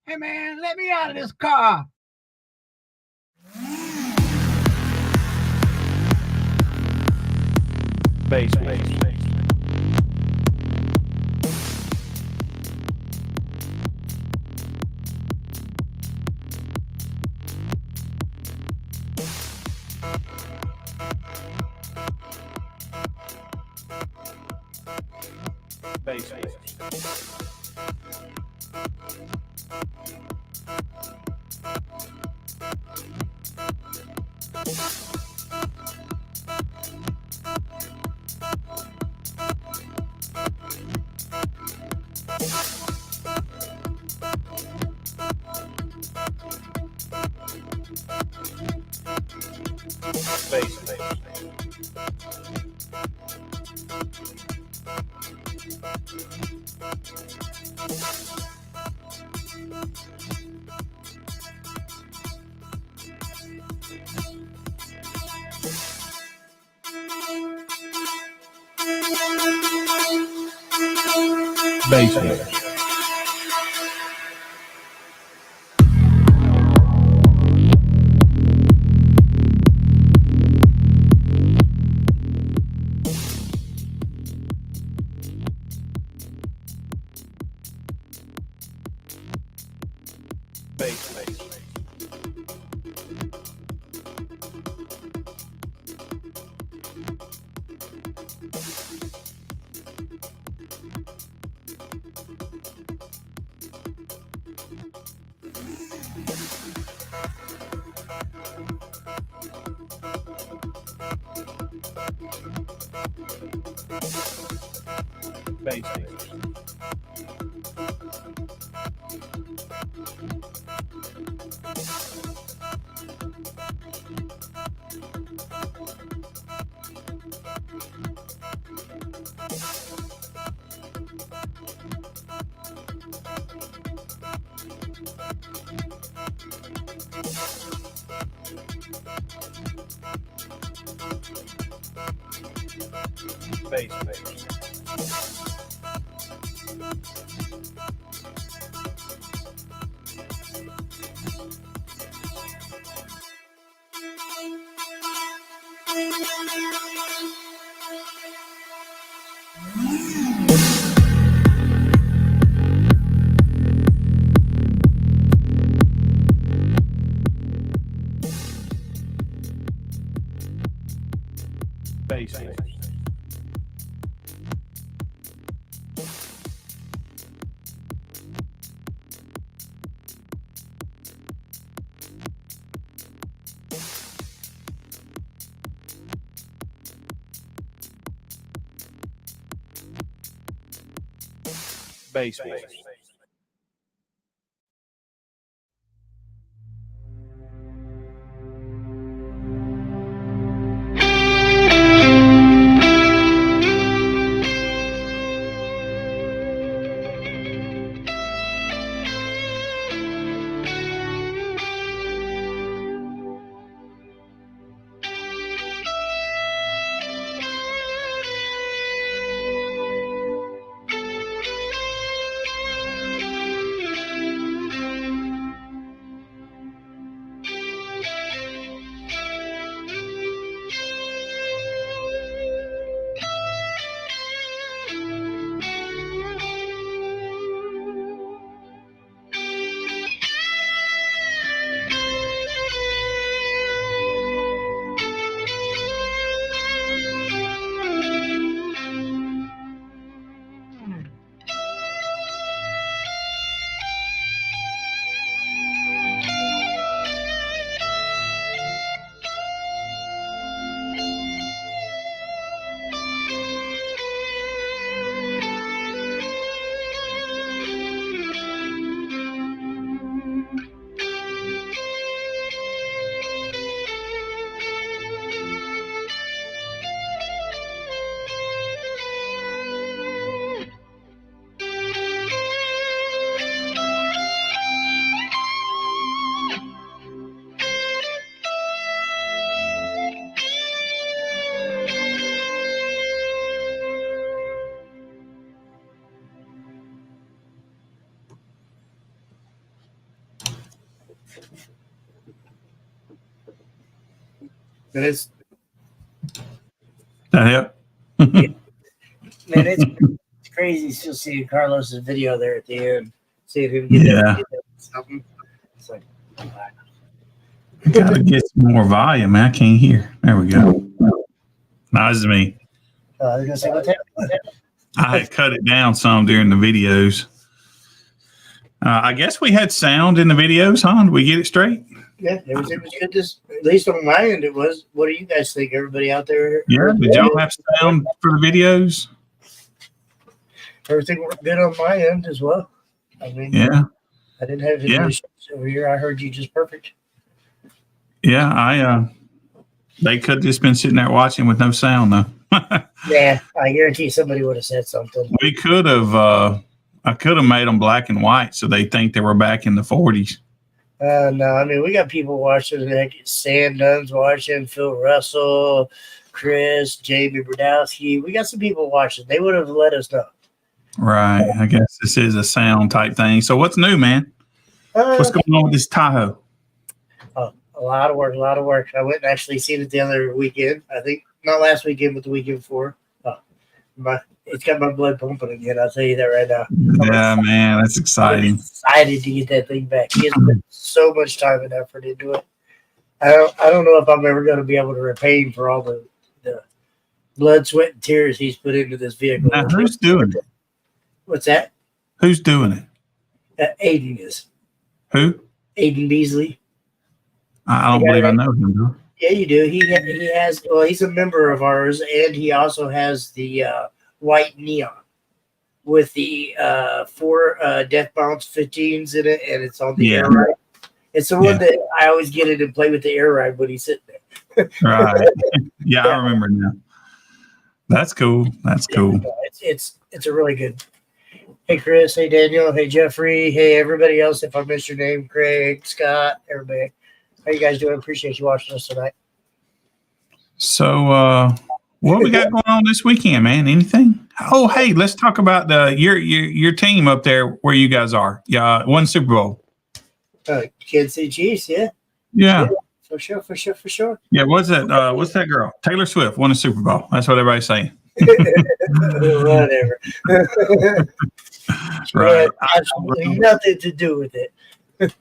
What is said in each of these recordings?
Hey man, let me out of this car. Bass. Bass. Bass. But it's That help? man, it's crazy still seeing Carlos's video there at the end. See if he can get that something. It's like, Gotta get some more volume, man. I can't hear. There we go. No, this is me. I was gonna say, what's happening? I had cut it down some during the videos. I guess we had sound in the videos, huh? Did we get it straight? Yeah, everything was good. At least on my end, it was. What do you guys think? Everybody out there? Yeah. Did y'all have sound for the videos? Everything worked good on my end as well. I mean, Yeah. I didn't have any issues over here. I heard you just perfect. Yeah, they could have just been sitting there watching with no sound though. Yeah, I guarantee somebody would have said something. We could have. I could have made them black and white so they think they were back in the 40s. No, I mean we got people watching. Like Sam Dunn's watching, Phil Russell, Chris, Jamie Brodowski. We got some people watching. They would have let us know. Right. I guess this is a sound type thing. So what's new, man? What's going on with this Tahoe? A lot of work. I went and actually seen it the other weekend. I think not last weekend, but the weekend before. It's got my blood pumping again. I'll tell you that right now. Yeah, man, that's exciting. I'm excited to get that thing back. He has put so much time and effort into it. I don't know if I'm ever going to be able to repay him for all the blood, sweat, and tears he's put into this vehicle. Now, who's doing it? What's that? Who's doing it? Aiden is. Who? Aiden Beasley. I don't believe I know him, though. Yeah, you do. He has. Well, he's a member of ours, and he also has the white neon with the 4 Death Bounce 15s in it, and it's on the air ride. It's the one that I always get it and play with the air ride when he's sitting there. Right. Yeah, I remember now. That's cool. That's cool. It's a really good. Hey, Chris. Hey, Daniel. Hey, Jeffrey. Hey, everybody else. If I missed your name, Craig, Scott, everybody. How you guys doing? Appreciate you watching us tonight. So, what we got going on this weekend, man? Anything? Oh, hey, let's talk about your team up there where you guys are. Yeah, won Super Bowl. Kansas City Chiefs, yeah. Yeah. For sure. Yeah, what's that girl? Taylor Swift won a Super Bowl. That's what everybody's saying. Whatever. Right. Absolutely nothing to do with it.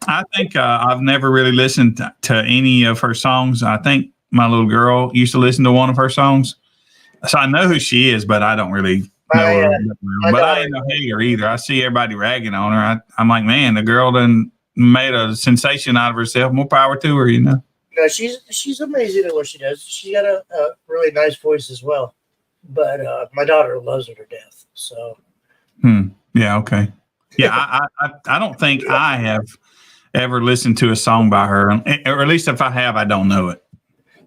I think I've never really listened to any of her songs. I think my little girl used to listen to one of her songs. So I know who she is, but I don't really know her. But I ain't no hater either. I see everybody ragging on her. I'm like, man, the girl done made a sensation out of herself. More power to her, you know. No, she's amazing at what she does. She's got a really nice voice as well. But my daughter loves her to death. So. Yeah. Okay. Yeah. I don't think I have ever listened to a song by her, or at least if I have, I don't know it.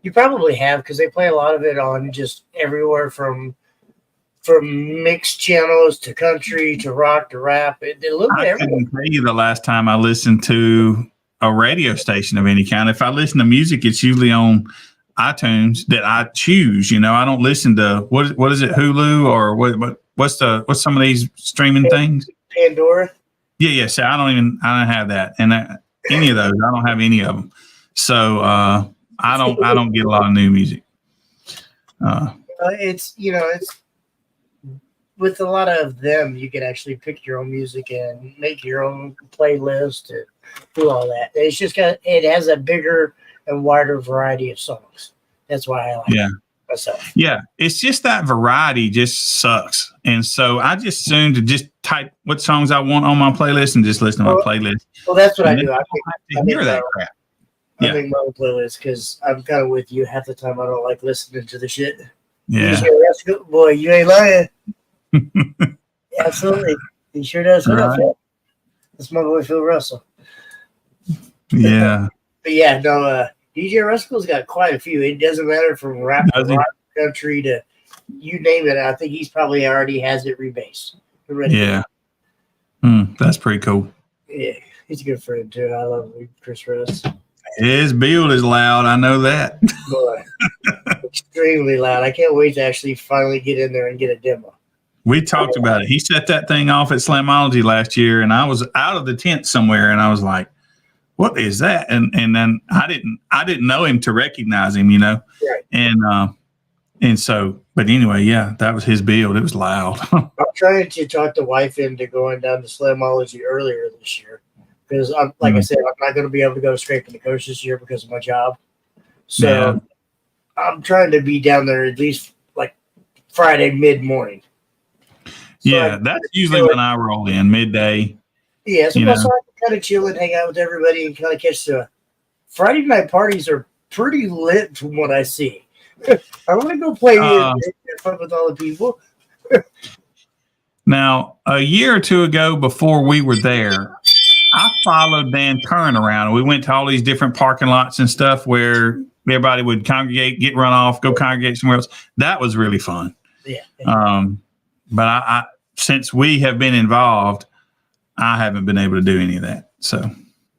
You probably have, because they play a lot of it on just everywhere from mixed channels to country to rock to rap. I couldn't tell you the last time I listened to a radio station of any kind. If I listen to music, it's usually on iTunes that I choose. You know, I don't listen to what is it, Hulu or what's some of these streaming things? Pandora. Yeah. So I don't have that, and any of those. I don't have any of them. So I don't get a lot of new music. It's with a lot of them, you can actually pick your own music and make your own playlist and do all that. It's just it has a bigger and wider variety of songs. That's why I like it myself. Yeah, it's just that variety just sucks. And so I just assume to just type what songs I want on my playlist and just listen to my playlist. Well, that's what I do. I hear that crap. I make my own playlist because I'm kind of with you. Half the time I don't like listening to the shit. Yeah. Boy, you ain't lying. Absolutely. He sure does. Right. That's my boy Phil Russell. Yeah. But yeah, no, DJ Russell's got quite a few. It doesn't matter from rap to rock, country to you name it. I think he's probably already has it rebased. Yeah. That's pretty cool. Yeah. He's a good friend too. I love Chris Russ. His build is loud. I know that. Boy, extremely loud. I can't wait to actually finally get in there and get a demo. We talked about it. He set that thing off at Slamology last year, and I was out of the tent somewhere, and I was like, what is that? And then I didn't know him to recognize him, you know. Right. And so, but anyway, yeah, that was his build. It was loud. I'm trying to talk the wife into going down to Slamology earlier this year because I said, I'm not going to be able to go to Scraping the Coast this year because of my job. So I'm trying to be down there at least like Friday mid-morning. So that's usually when I roll in midday. Yeah, so I can kind of chill and hang out with everybody and kind of catch the Friday night parties are pretty lit from what I see. I want to go play and fun with all the people. Now, a year or two ago, before we were there, I followed Dan Curran around. We went to all these different parking lots and stuff where everybody would congregate, get run off, go congregate somewhere else. That was really fun. Yeah. But I since we have been involved, I haven't been able to do any of that. So,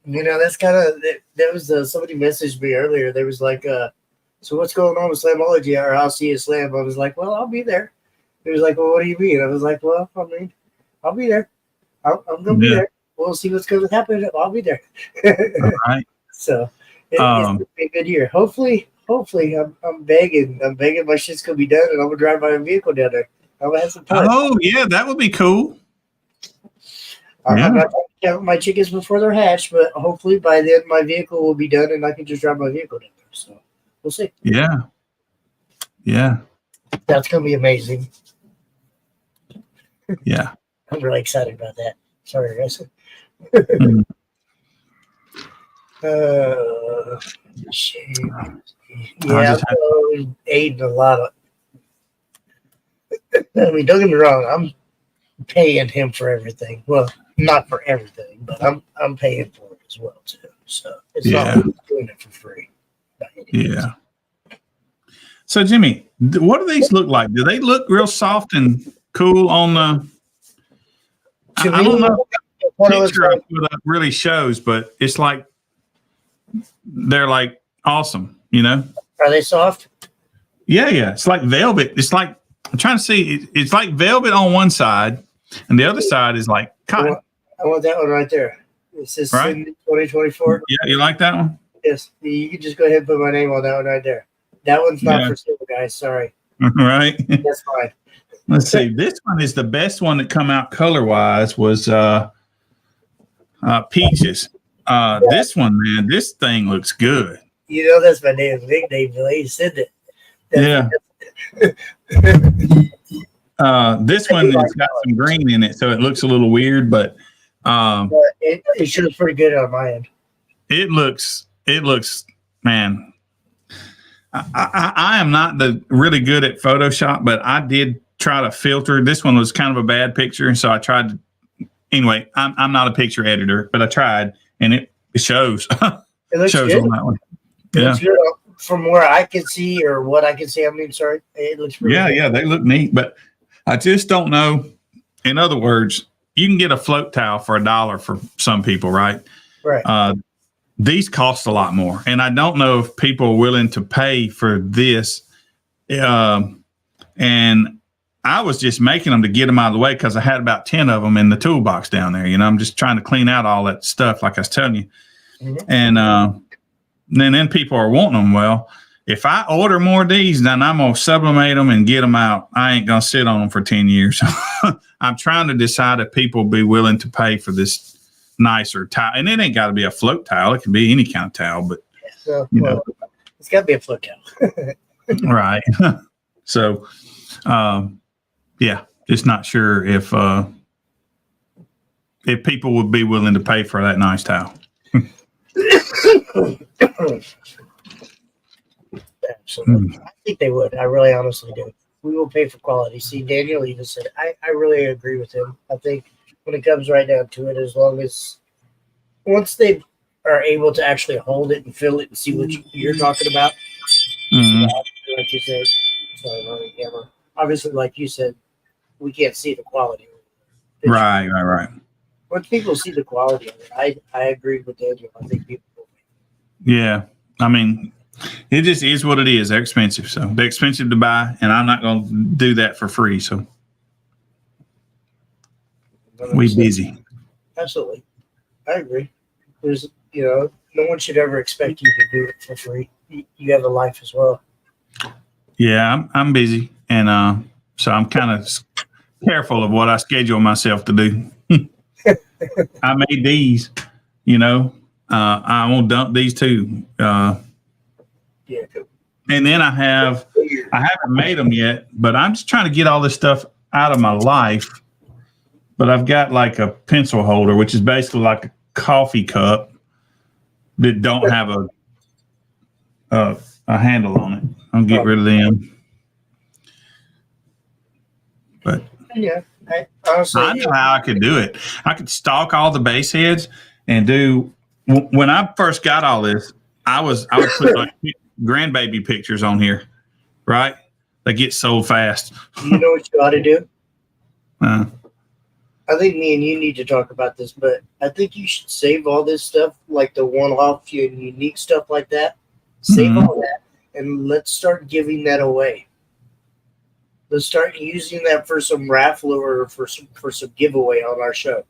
that's kind of that was somebody messaged me earlier. They was like, so what's going on with Slamology? Or I'll see you slam. I was like, well, I'll be there. He was like, well, what do you mean? I was like, well, I mean, I'll be there. I'm going to be there. We'll see what's going to happen. I'll be there. All right. So it's going to be a good year. Hopefully, I'm begging. I'm begging my shit's going to be done, and I'm going to drive my vehicle down there. I'm going to have some fun. Oh, yeah, that would be cool. I'm not going to count my chickens before they're hatched, but hopefully by then my vehicle will be done, and I can just drive my vehicle down there. So we'll see. Yeah. That's going to be amazing. Yeah. I'm really excited about that. Sorry, guys. Shame. Yeah, I'm eating a lot of. I mean, don't get me wrong. I'm paying him for everything. Well, not for everything, but I'm paying for it as well too. So it's not like I'm doing it for free. Yeah. So Jimmy, what do these look like? Do they look real soft and cool on the? I don't know. The picture I put up really shows, but it's like they're like awesome. You know? Are they soft? Yeah. It's like velvet. It's like I'm trying to see. It's like velvet on one side, and the other side is like cotton. I want that one right there. It says Sydney 2024. Yeah, you like that one? Yes. You can just go ahead and put my name on that one right there. That one's not for sale, guys. Sorry. Right. That's fine. Let's see. This one is the best one that come out color wise was peaches. This one, man, this thing looks good. That's my nickname. He said that. This one has got some green in it, so it looks a little weird, but it should look pretty good on my end. It looks, man. I am not really good at Photoshop, but I did try to filter. This one was kind of a bad picture, so I tried to. Anyway, I'm not a picture editor, but I tried, and it shows. It looks shows good. on that one. It looks good from where I can see, or what I can see. I mean, sorry, it looks pretty good. Yeah, they look neat, but I just don't know. In other words, you can get a float towel for $1 for some people, right? Right. These cost a lot more, and I don't know if people are willing to pay for this. And I was just making them to get them out of the way because I had about 10 of them in the toolbox down there. I'm just trying to clean out all that stuff, like I was telling you. Mm-hmm. And then people are wanting them. Well, if I order more of these, then I'm going to sublimate them and get them out. I ain't going to sit on them for 10 years. I'm trying to decide if people will be willing to pay for this nicer towel. And it ain't got to be a float towel. It can be any kind of towel, but it's got to be a float towel. Right. So, just not sure if people would be willing to pay for that nice towel. Absolutely. I think they would. I really honestly do. We will pay for quality. See, Daniel even said, I really agree with him. I think when it comes right down to it, as long as once they are able to actually hold it and feel it and see what you're talking about, like you said, sorry, running camera. Obviously, like you said, we can't see the quality. Right. Once people see the quality of it, I agree with Daniel. I think people will. Yeah. I mean, it just is what it is. They're expensive. So they're expensive to buy, and I'm not going to do that for free. So we busy. Absolutely. I agree. no one should ever expect you to do it for free. You have a life as well. Yeah, I'm busy, and so I'm kind of careful of what I schedule myself to do. I made these, I won't dump these too. Yeah. And then I haven't made them yet, but I'm just trying to get all this stuff out of my life. But I've got like a pencil holder, which is basically like a coffee cup that don't have a handle on it. I'll get rid of them. But yeah, honestly, I know how I could do it. I could stalk all the base heads and do. When I first got all this, I would put like grandbaby pictures on here, right? They get sold fast. You know what you ought to do? Uh, I think me and you need to talk about this, but I think you should save all this stuff, like the one-off and unique stuff like that. Save all that, and let's start giving that away. Let's start using that for some raffle or for some giveaway on our show.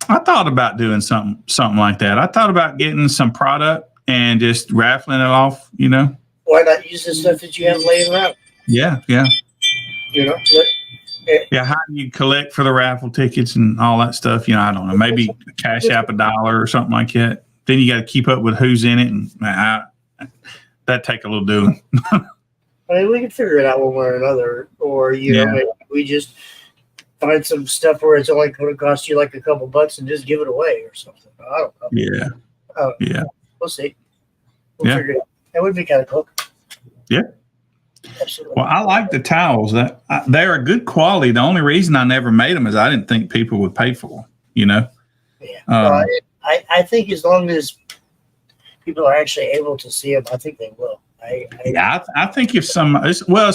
I thought about doing something like that. I thought about getting some product and just raffling it off. Why not use the stuff that you have laying around? Yeah. Yeah, how do you collect for the raffle tickets and all that stuff? I don't know. Maybe cash app $1 or something like that. Then you got to keep up with who's in it, and that take a little doing. I mean, we can figure it out one way or another, or maybe we just find some stuff where it's only going to cost you like a couple bucks and just give it away or something. I don't know. Yeah. Yeah. We'll see. We'll figure it out. That would be kind of cool. Yeah. Absolutely. Well, I like the towels. They're a good quality. The only reason I never made them is I didn't think people would pay for them. Yeah. I think as long as people are actually able to see them, I think they will. I think if it's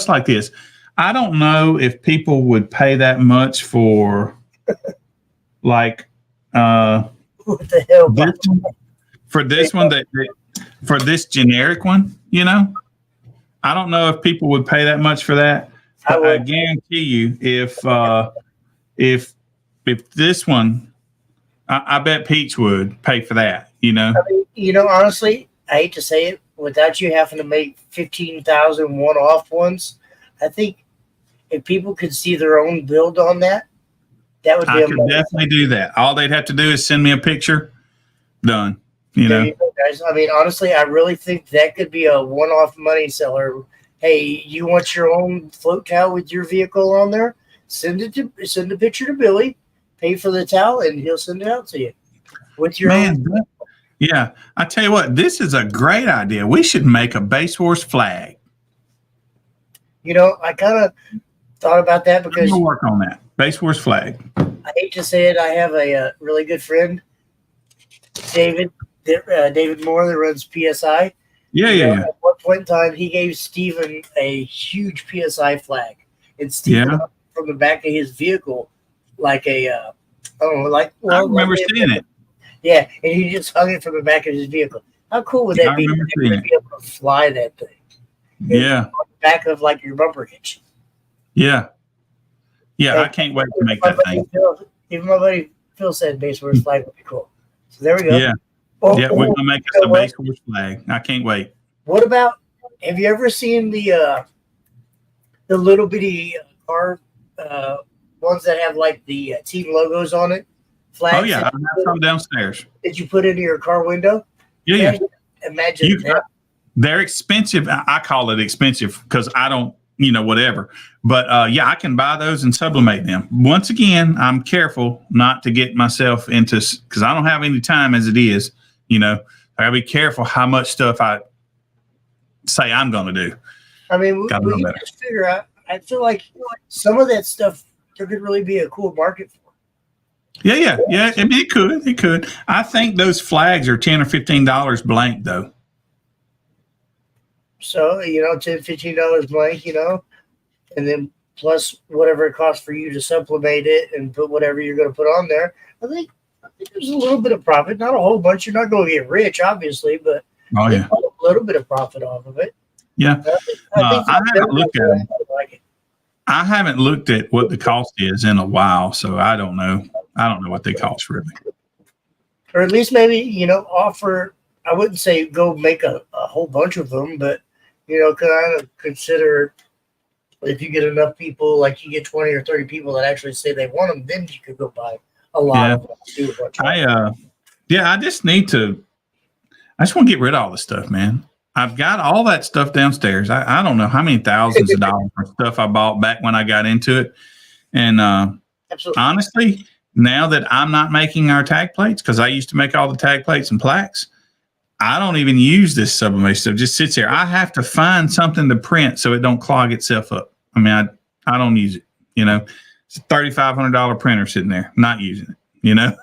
like this. I don't know if people would pay that much for, like, what the hell? For this one, for this generic one, I don't know if people would pay that much for that. I guarantee you, if this one, I bet Peach would pay for that. I mean, honestly, I hate to say it, without you having to make 15,000 one-off ones, I think if people could see their own build on that would be I could definitely do that. All they'd have to do is send me a picture. Done. There you go, guys. I mean, honestly, I really think that could be a one-off money seller. Hey, you want your own float towel with your vehicle on there? Send a picture to Billy, pay for the towel, and he'll send it out to you with your own. Yeah, I tell you what, this is a great idea. We should make a Base Wars flag. I kind of thought about that because we'll work on that Base Wars flag. I hate to say it, I have a really good friend, David Moore, that runs PSI. Yeah. At one point in time, he gave Steven a huge PSI flag, and Steven from the back of his vehicle, like I remember seeing it. Yeah, and he just hung it from the back of his vehicle. How cool would that be? To be able to fly that thing. Yeah. On the back of like your bumper hitch. Yeah. Yeah, I can't wait to make that thing. Even my buddy Phil said Base Wars flag would be cool. So there we go. Yeah. We're going to make us a Base Wars flag. I can't wait. What about, have you ever seen the little bitty car ones that have like the team logos on it? Flags. Oh, yeah. I have some downstairs. That you put into your car window? Yeah. Imagine that. They're expensive. I call it expensive because I don't, whatever. But I can buy those and sublimate them. Once again, I'm careful not to get myself into, because I don't have any time as it is. I gotta be careful how much stuff I say I'm going to do. I mean, we can just figure out. I feel like some of that stuff there could really be a cool market for. Yeah. I mean, it could. I think those flags are $10 or $15 blank, though. So, $10, $15 blank, and then plus whatever it costs for you to supplement it and put whatever you're going to put on there. I think there's a little bit of profit, not a whole bunch. You're not going to get rich, obviously, but a little bit of profit off of it. Yeah. I haven't looked at it. I haven't looked at what the cost is in a while, so I don't know. I don't know what they cost really. or at least maybe, offer, I wouldn't say go make a whole bunch of them, but, kind of consider if you get enough people, like you get 20 or 30 people that actually say they want them, then you could go buy a lot of them. Do a bunch of them. I just want to get rid of all this stuff, man. I've got all that stuff downstairs. I don't know how many thousands of dollars for stuff I bought back when I got into it. And Absolutely. honestly, now that I'm not making our tag plates, because I used to make all the tag plates and plaques, I don't even use this sublimation stuff. It just sits there. I have to find something to print so it don't clog itself up. I mean, I don't use it. It's a $3,500 printer sitting there, not using it.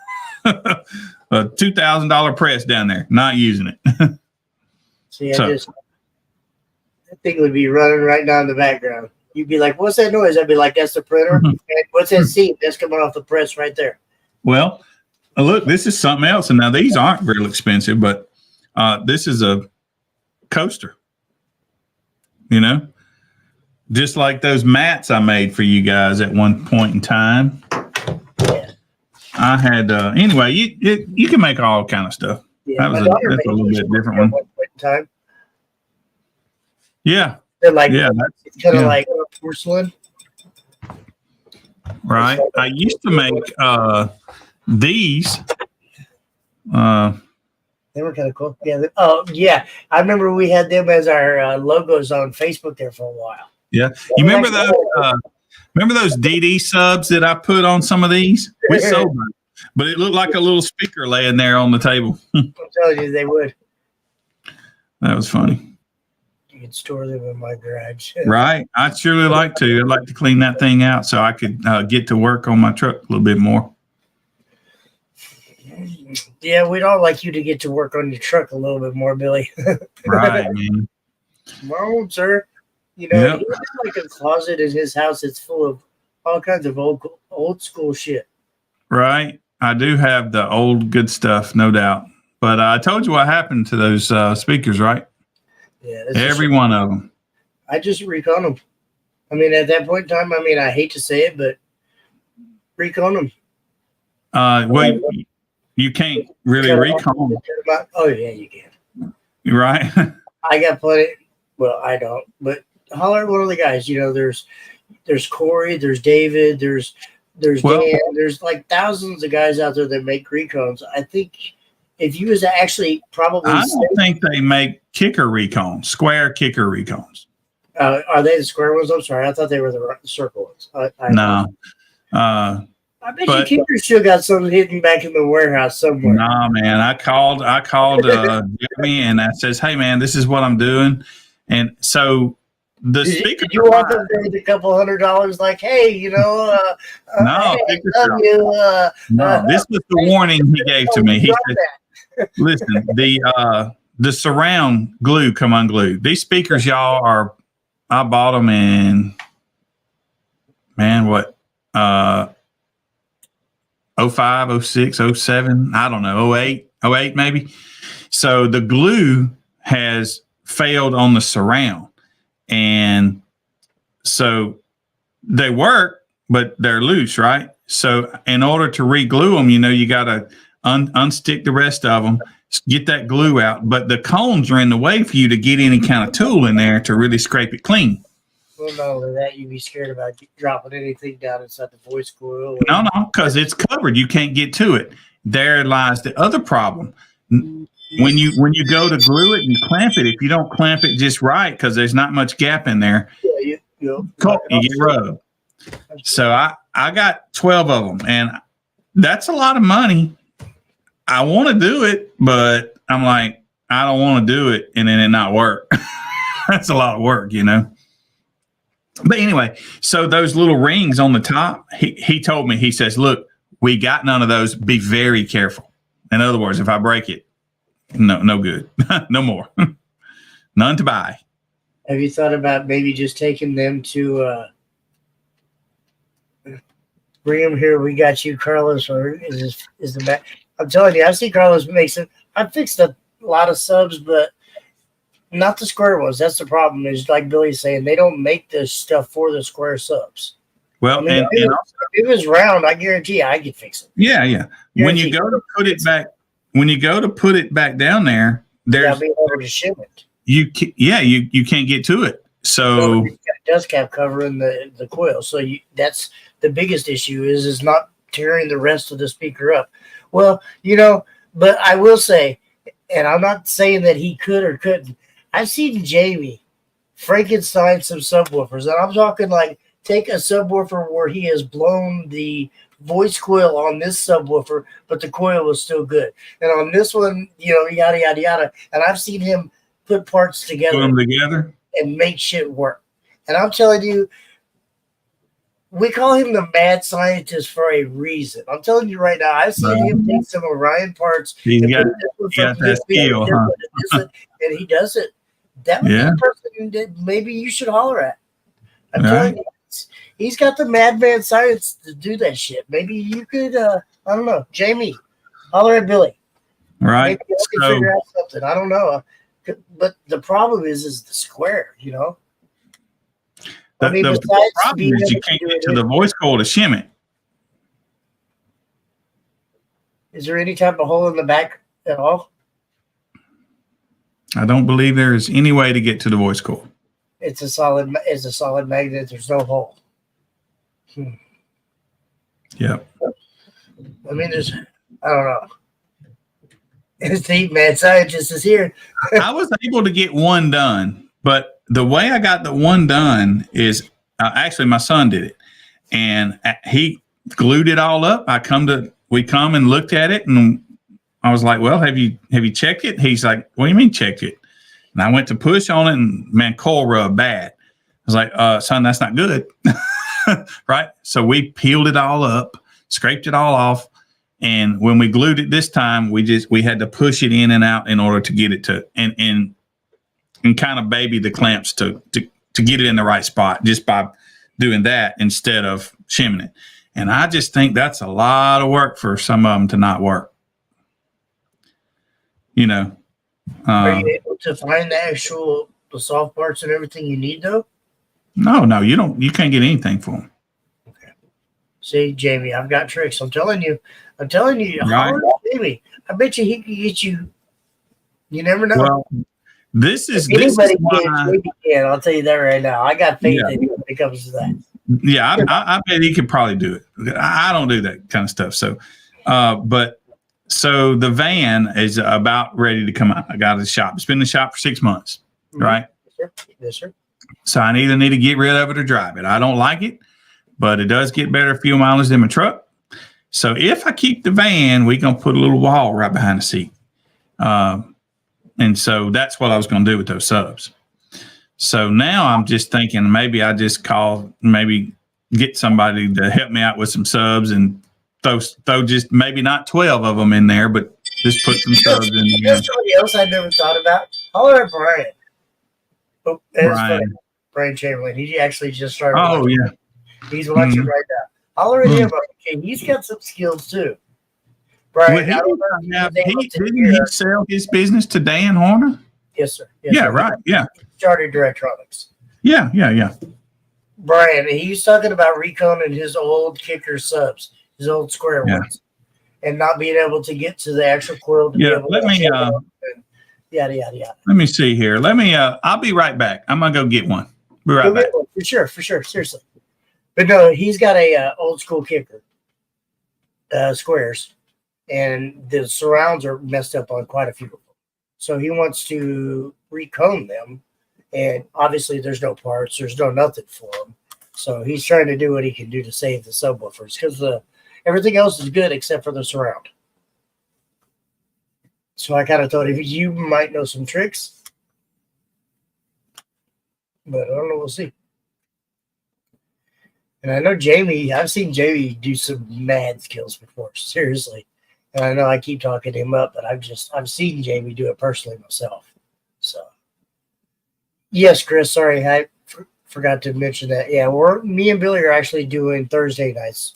A $2,000 press down there, not using it. See, I think it would be running right now in the background. You'd be like, "What's that noise?" I'd be like, "That's the printer." And what's that seat? That's coming off the press right there. Well, look, this is something else. And now these aren't real expensive, but this is a coaster. Just like those mats I made for you guys at one point in time. Yeah. I had anyway. You can make all kind of stuff. Yeah, That's a little bit different one. Point in time. Yeah. They're like, it's kind of yeah. like porcelain. Right. I used to make these. They were kind of cool. Yeah. Yeah. I remember we had them as our logos on Facebook there for a while. Yeah. You remember those? Remember those DD subs that I put on some of these? We sold them, but it looked like a little speaker laying there on the table. I'm telling you, they would. That was funny. You could store them in my garage. Right. I'd surely like to. I'd like to clean that thing out so I could get to work on my truck a little bit more. Yeah, we'd all like you to get to work on your truck a little bit more, Billy. Right, man. Come on, sir. He has like a closet in his house that's full of all kinds of old school shit. Right. I do have the old good stuff, no doubt. But I told you what happened to those speakers, right? Yeah. Every one of them. I just recon them. I mean, at that point in time, I hate to say it, but recon them. Well, you can't really recon them. Oh, yeah, you can. Right. I got plenty. Well, I don't, but holler at one of the guys. There's Corey, there's David, there's Dan, there's like thousands of guys out there that make recons. I think if you was to actually probably, I don't think they make kicker recons, square kicker recons. Are they the square ones? I'm sorry, I thought they were the circle ones. No. I bet you Kicker still got something hidden back in the warehouse somewhere. Nah, man. I called Jimmy and I says, "Hey, man, this is what I'm doing." And so the speaker. Did you want them to a couple $100? Like, hey, no, hey, I love you. No, this was the warning he gave to me. He said, "Listen, the surround glue come unglued. These speakers, y'all I bought them in, man, what, 05, 06, 07, I don't know, 08 maybe. So the glue has failed on the surround. And so they work, but they're loose, right? So in order to re-glue them, you got to unstick the rest of them, get that glue out. But the cones are in the way for you to get any kind of tool in there to really scrape it clean. Well, not only that, you'd be scared about dropping anything down inside the voice coil. No, because it's covered. You can't get to it. There lies the other problem. When you go to glue it and clamp it, if you don't clamp it just right, because there's not much gap in there, you get rubbed. So I got 12 of them, and that's a lot of money. I want to do it, but I'm like, I don't want to do it and then it not work. That's a lot of work, But anyway, so those little rings on the top, he told me, he says, "Look, we got none of those. Be very careful." In other words, if I break it, no good. No more. None to buy. Have you thought about maybe just taking them to bring them here? We got you, Carlos, or is the back? I'm telling you, I've seen Carlos make some. I've fixed a lot of subs, but not the square ones. That's the problem. Is like Billy's saying, they don't make this stuff for the square subs. Well, if it was round, I guarantee I could fix it. Yeah. When you go to put it back, when you go to put it back down there, there's be able to shim it. you can't get to it. So it's got a dust cap covering the coil. So that's the biggest issue is not tearing the rest of the speaker up. Well, but I will say, and I'm not saying that he could or couldn't. I've seen Jamie Frankenstein some subwoofers, and I'm talking like take a subwoofer where he has blown the voice coil on this subwoofer, but the coil was still good. And on this one, yada, yada, yada. And I've seen him put parts together. Put them together. And make shit work. And I'm telling you, we call him the mad scientist for a reason. I'm telling you right now, I've seen him take some Orion parts. He's got that skill, huh? And he does it. That would be a person that maybe you should holler at. I'm telling you, he's got the madman science to do that shit. Maybe you could, I don't know, Jamie, holler at Billy. Right. Maybe you can figure out something. I don't know. But the problem is the square, The problem is you can't get to the voice coil to shim it. Is there any type of hole in the back at all? I don't believe there is any way to get to the voice coil. It's a solid magnet. There's no hole. Yep. I mean, I don't know. His deep mad scientist is here. I was able to get one done, but the way I got the one done is actually my son did it, and he glued it all up. We come and looked at it, and I was like, "Well, have you checked it?" He's like, "What do you mean checked it?" And I went to push on it, and man, coil rub bad. I was like, "Son, that's not good." Right? So we peeled it all up, scraped it all off. And when we glued it this time, we had to push it in and out in order to get it to and kind of baby the clamps to get it in the right spot just by doing that instead of shimming it. And I just think that's a lot of work for some of them to not work. Are you able to find the soft parts and everything you need though? No, you don't. You can't get anything for them. Okay. See, Jamie, I've got tricks. I'm telling you. Right. Jamie, I bet you he could get you. You never know. Well, this is why. Can. I'll tell you that right now. I got faith in him when it comes to that. Yeah, I bet he could probably do it. I don't do that kind of stuff. So, so the van is about ready to come out. I got it in the shop. It's been in the shop for 6 months, right? Yes, sir. So I either need to get rid of it or drive it. I don't like it, but it does get better fuel mileage than my truck. So if I keep the van, we're going to put a little wall right behind the seat. And so that's what I was going to do with those subs. So now I'm just thinking maybe I just get somebody to help me out with some subs and throw just maybe not 12 of them in there, but just put some subs in there. There's somebody else I never thought about. Holler at Brian. Oh, Brian Chamberlain. He actually just started. Oh, yeah. He's watching right now. Holler at him. Okay, he's got some skills too. Brian, didn't he sell his business to Dan Horner? Yes, sir. Right. Yeah. He started Directronics. Yeah. Brian, he's talking about reconing his old kicker subs, his old square ones, and not being able to get to the actual coil. Let me yada yada yada. Let me see here. I'll be right back. I'm gonna go get one. Be right back. For sure. Seriously. But no, he's got a old school kicker, squares, and the surrounds are messed up on quite a few of them. So he wants to recone them, and obviously there's no parts, there's no nothing for them. So he's trying to do what he can do to save the subwoofers because everything else is good except for the surround. So I kind of thought you might know some tricks, but I don't know. We'll see. And I know Jamie, I've seen Jamie do some mad skills before, seriously. And I know I keep talking him up, but I've seen Jamie do it personally myself. So, yes, Chris, sorry, I forgot to mention that. Yeah, me and Billy are actually doing Thursday nights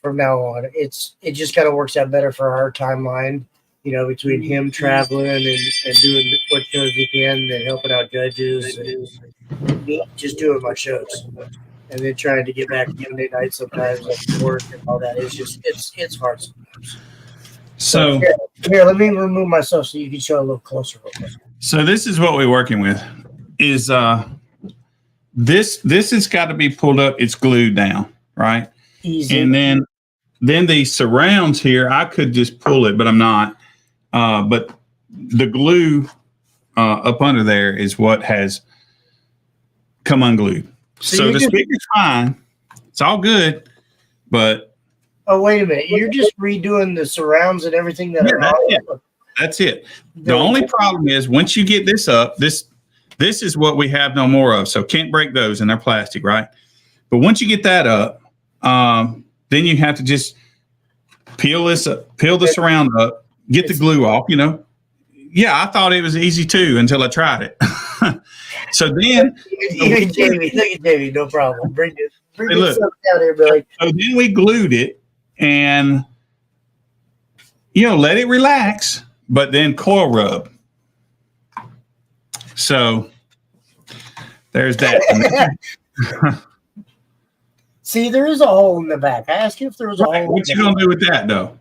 from now on. It just kind of works out better for our timeline, between him traveling and doing what shows he can and helping out judges and me just doing my shows. And then trying to get back Monday night sometimes like work and all that. It's hard sometimes. So here, let me remove myself so you can show a little closer. So this is what we're working with. Is this has got to be pulled up. It's glued down, right? Easy. And then the surrounds here, I could just pull it, but I'm not. But the glue up under there is what has come unglued. So the speaker's fine. It's all good, but oh, wait a minute. You're just redoing the surrounds and everything that are that's it. That's it. The only problem is once you get this up, this is what we have no more of. So can't break those, and they're plastic, right? But once you get that up, then you have to just peel the surround up, get the glue off. Yeah, I thought it was easy too until I tried it. So then, even Jamie, look at Jamie, no problem. Bring hey, this down here, Billy. So then we glued it and let it relax, but then coil rub. So there's that. See, there is a hole in the back. I asked you if there was a hole. What you gonna do with that though?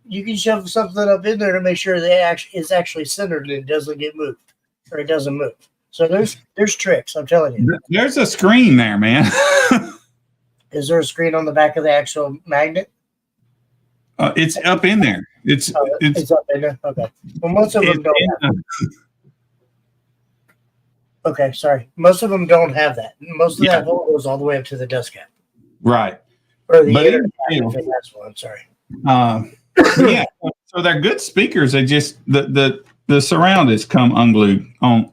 You can shove something up in there to make sure that it's actually centered and it doesn't get moved, or it doesn't move. So there's tricks. I'm telling you. There's a screen there, man. Is there a screen on the back of the actual magnet? It's up in there. It's up in there. Okay. Well, most of them don't have that. Okay, sorry. Most of them don't have that. Most of that hole goes all the way up to the dust cap. Right. Or the internet cap, I think that's one. I'm sorry. Yeah. So they're good speakers. They just the surround has come unglued on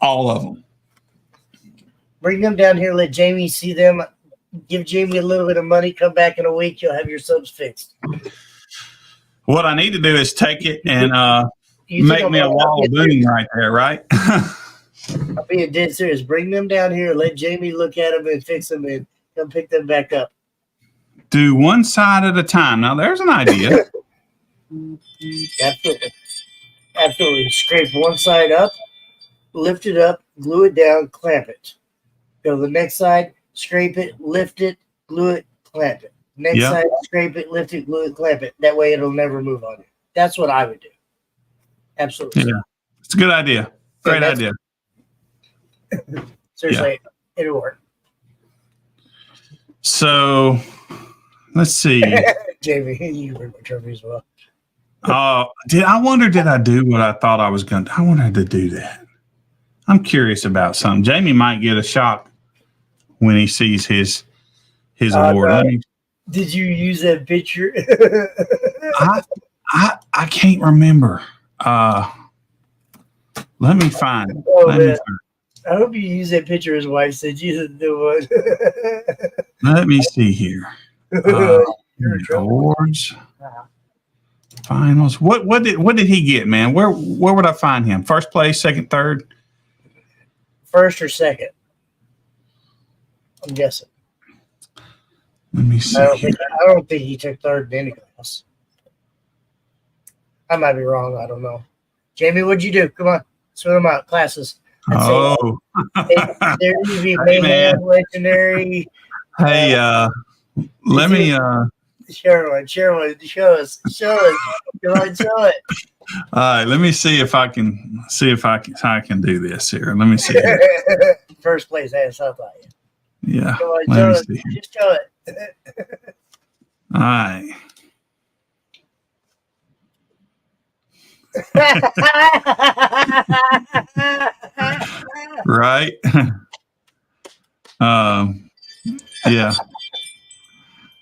all of them. Bring them down here. Let Jamie see them. Give Jamie a little bit of money. Come back in a week. You'll have your subs fixed. What I need to do is take it and make me a wall of boom right there, right? I'm being dead serious. Bring them down here. Let Jamie look at them and fix them and come pick them back up. Do one side at a time. Now, there's an idea. Absolutely. Absolutely. Scrape one side up, lift it up, glue it down, clamp it. Go to the next side, scrape it, lift it, glue it, clamp it. Next side, scrape it, lift it, glue it, clamp it. That way it'll never move on you. That's what I would do. Absolutely. Yeah. It's a good idea. Great idea. Seriously, it'll work. So, let's see. Jamie, you bring my trophy as well. Did I do what I thought I was going to? I wanted to do that. I'm curious about something. Jamie might get a shock when he sees his award. Did you use that picture? I can't remember. Let me find it. I hope you use that picture his wife said you didn't do it. Let me see here. Awards. Finals. What did he get, man? Where would I find him? First place, second, third? First or second. I'm guessing. Let me see. I don't think he took third in any class. I might be wrong. I don't know. Jamie, what'd you do? Come on. Spit them out. Classes. Oh. There usually Mayhem, Legendary. Hey, let me share one. Show us. Come on, show it. All right, let me see if I can do this here. Let me see. First place, I thought you. Yeah. Come on, show it. Just show it. All right. Right. Yeah.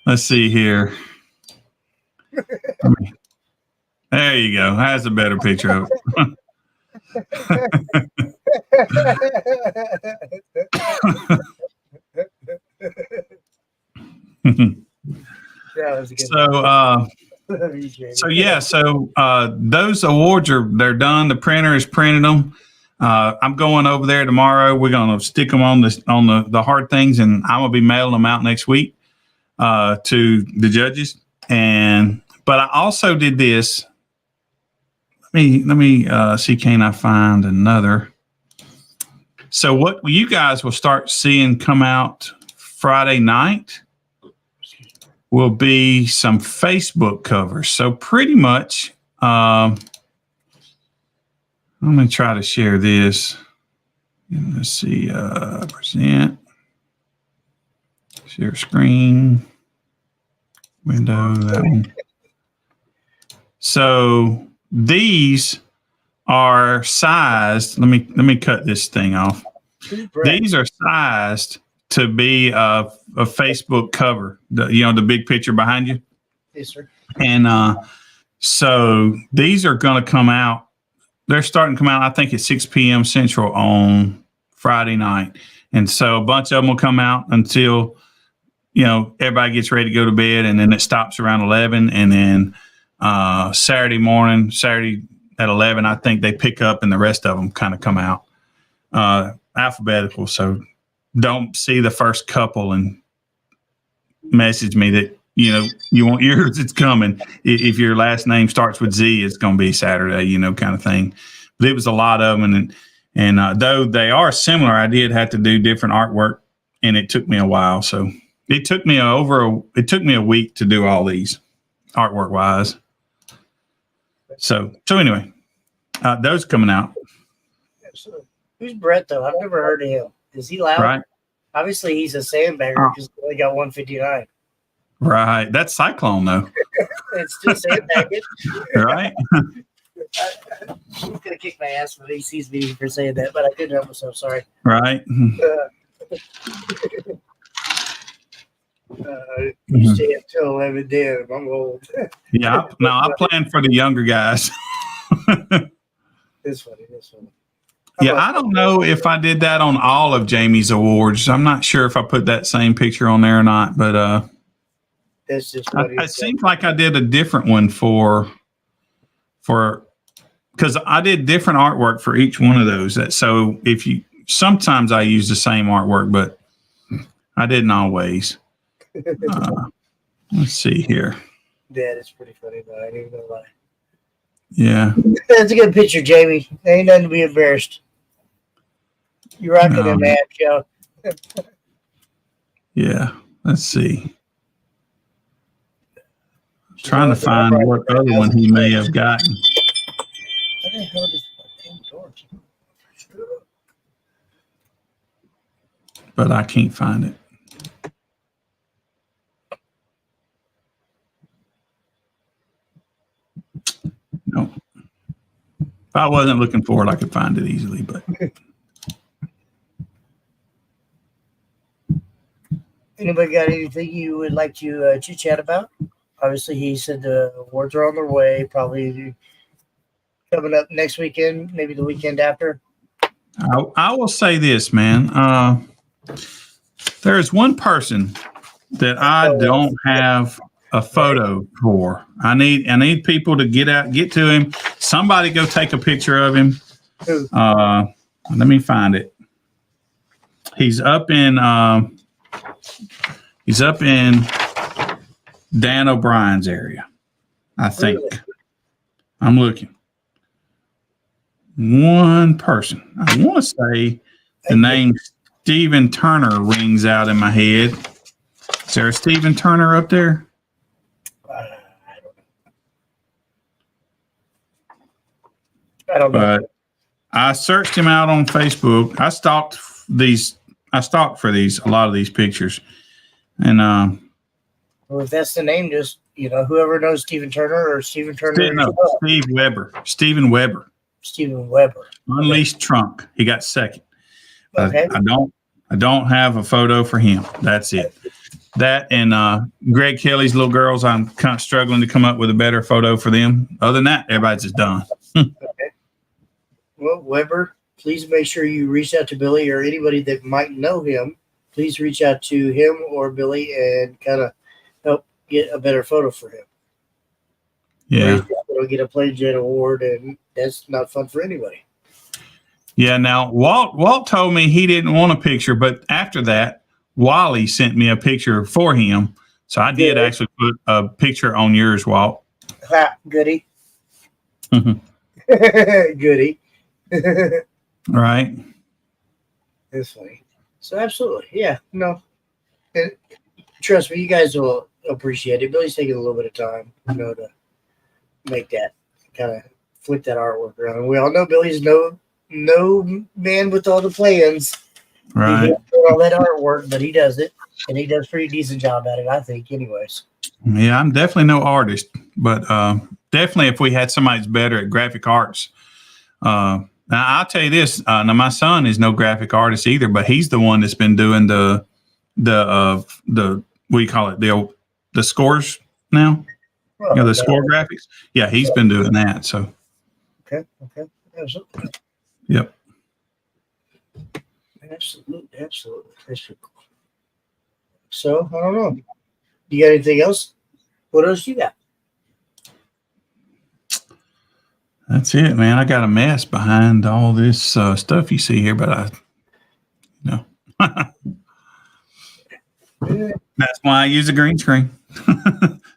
Let's see here. There you go. That's a better picture of it. So those awards they're done. The printer has printed them. I'm going over there tomorrow. We're gonna stick them on the hard things, and I'm gonna be mailing them out next week to the judges. But I also did this. Let me see. Can I find another? So what you guys will start seeing come out Friday night will be some Facebook covers. So pretty much, I'm going to try to share this. Let's see, present, share screen, window, that one. So these are sized. Let me cut this thing off. These are sized to be a Facebook cover. The big picture behind you. Yes, sir. And so these are going to come out. They're starting to come out, I think, at 6 p.m. Central on Friday night. And so a bunch of them will come out until, everybody gets ready to go to bed. And then it stops around 11. And then Saturday at 11, I think they pick up and the rest of them kind of come out alphabetical. So don't see the first couple and message me that, you want yours, it's coming. If your last name starts with Z, it's going to be Saturday, kind of thing. But it was a lot of them. And though they are similar, I did have to do different artwork, and it took me a while. So it took me a week to do all these artwork wise. So anyway, those coming out. Who's Brett, though? I've never heard of him. Is he loud? Right. Obviously, he's a sandbagger because he only got 159. Right. That's Cyclone, though. It's still sandbagging. Right. He's going to kick my ass when he sees me for saying that, but I couldn't help myself. Sorry. Right. You stay up till 11 damn. I'm old. Yeah. Now, I plan for the younger guys. It's funny. Yeah, I don't know if I did that on all of Jamie's awards. I'm not sure if I put that same picture on there or not, but that's just it seems like I did a different one for because I did different artwork for each one of those. So sometimes I use the same artwork, but I didn't always. Let's see here. That is pretty funny, though. I ain't even gonna lie. Yeah. That's a good picture, Jamie. Ain't nothing to be embarrassed. You're rocking them abs, Joe. Yeah. Let's see. Trying to find what other one he may have gotten. What the hell does that door? But I can't find it. No. If I wasn't looking for it, I could find it easily, but. Anybody got anything you would like to chit chat about? Obviously, he said the awards are on their way, probably coming up next weekend, maybe the weekend after. I will say this, man. There is one person that I don't have a photo for. I need people to get to him. Somebody go take a picture of him. Let me find it. He's up in Dan O'Brien's area, I think. Really? I'm looking. One person. I want to say the name Stephen Turner rings out in my head. Is there a Stephen Turner up there? I don't know. But I searched him out on Facebook. I stalked for a lot of these pictures. And well, if that's the name, just whoever knows Stephen Turner or Stephen Turner. Steve Weber. Stephen Weber. Stephen Weber. Unleashed Trunk. He got second. Okay. I don't have a photo for him. That's it. That and Greg Kelly's little girls, I'm kind of struggling to come up with a better photo for them. Other than that, everybody's just done. Okay. Well, Weber, please make sure you reach out to Billy or anybody that might know him. Please reach out to him or Billy and kind of help get a better photo for him. Yeah. He'll get a Plain Jet award, and that's not fun for anybody. Yeah. Now, Walt told me he didn't want a picture, but after that, Wally sent me a picture for him. So I did actually put a picture on yours, Walt. Ha, goody. Goody. Right. That's funny. So absolutely. Yeah. No. trust me, you guys will appreciate it. Billy's taking a little bit of time, to make that kind of flip that artwork around. And we all know Billy's no man with all the plans. Right. He can't do all that artwork, but he does it, and he does a pretty decent job at it, I think. Anyways. Yeah, I'm definitely no artist, but definitely if we had somebody that's better at graphic arts. Now I'll tell you this. Now my son is no graphic artist either, but he's the one that's been doing the what do you call it, the scores now. The score graphics. Yeah, he's been doing that. So. Okay. Absolutely. Yep. Absolutely. That's pretty cool. So I don't know. You got anything else? What else you got? That's it, man. I got a mess behind all this stuff you see here, but that's why I use a green screen,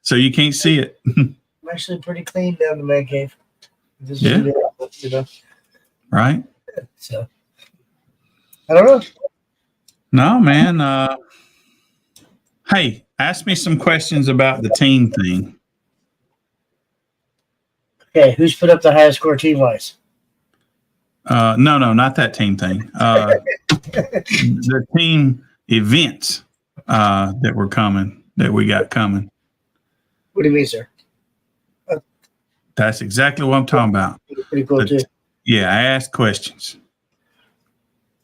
so you can't see it. I'm actually pretty clean down the man cave. This is Right. So I don't know. No, man. Hey, ask me some questions about the team thing. Okay, who's put up the highest score team-wise? No, not that team thing. The team events that we got coming. What do you mean, sir? That's exactly what I'm talking about. Pretty cool, too. Yeah, I asked questions.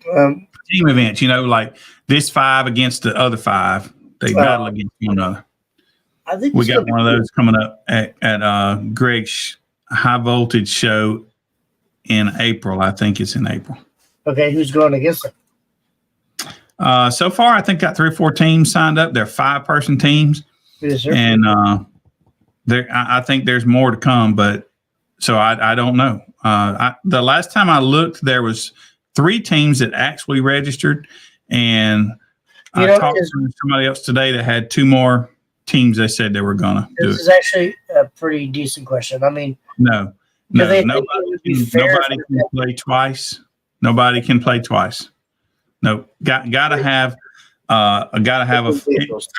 Team events, like this 5 against the other 5. They battle against one another. I think we got one of those coming up at Greg's high voltage show in April. I think it's in April. Okay, who's going against them? So far, I think got 3 or 4 teams signed up. They're 5-person teams, Yes, sir. and I think there's more to come. But so I don't know. The last time I looked, there was 3 teams that actually registered, and I talked to somebody else today that had 2 more teams. They said they were gonna do it. This is actually a pretty decent question. I mean, no, nobody can play twice. Nobody can play twice. No, gotta have for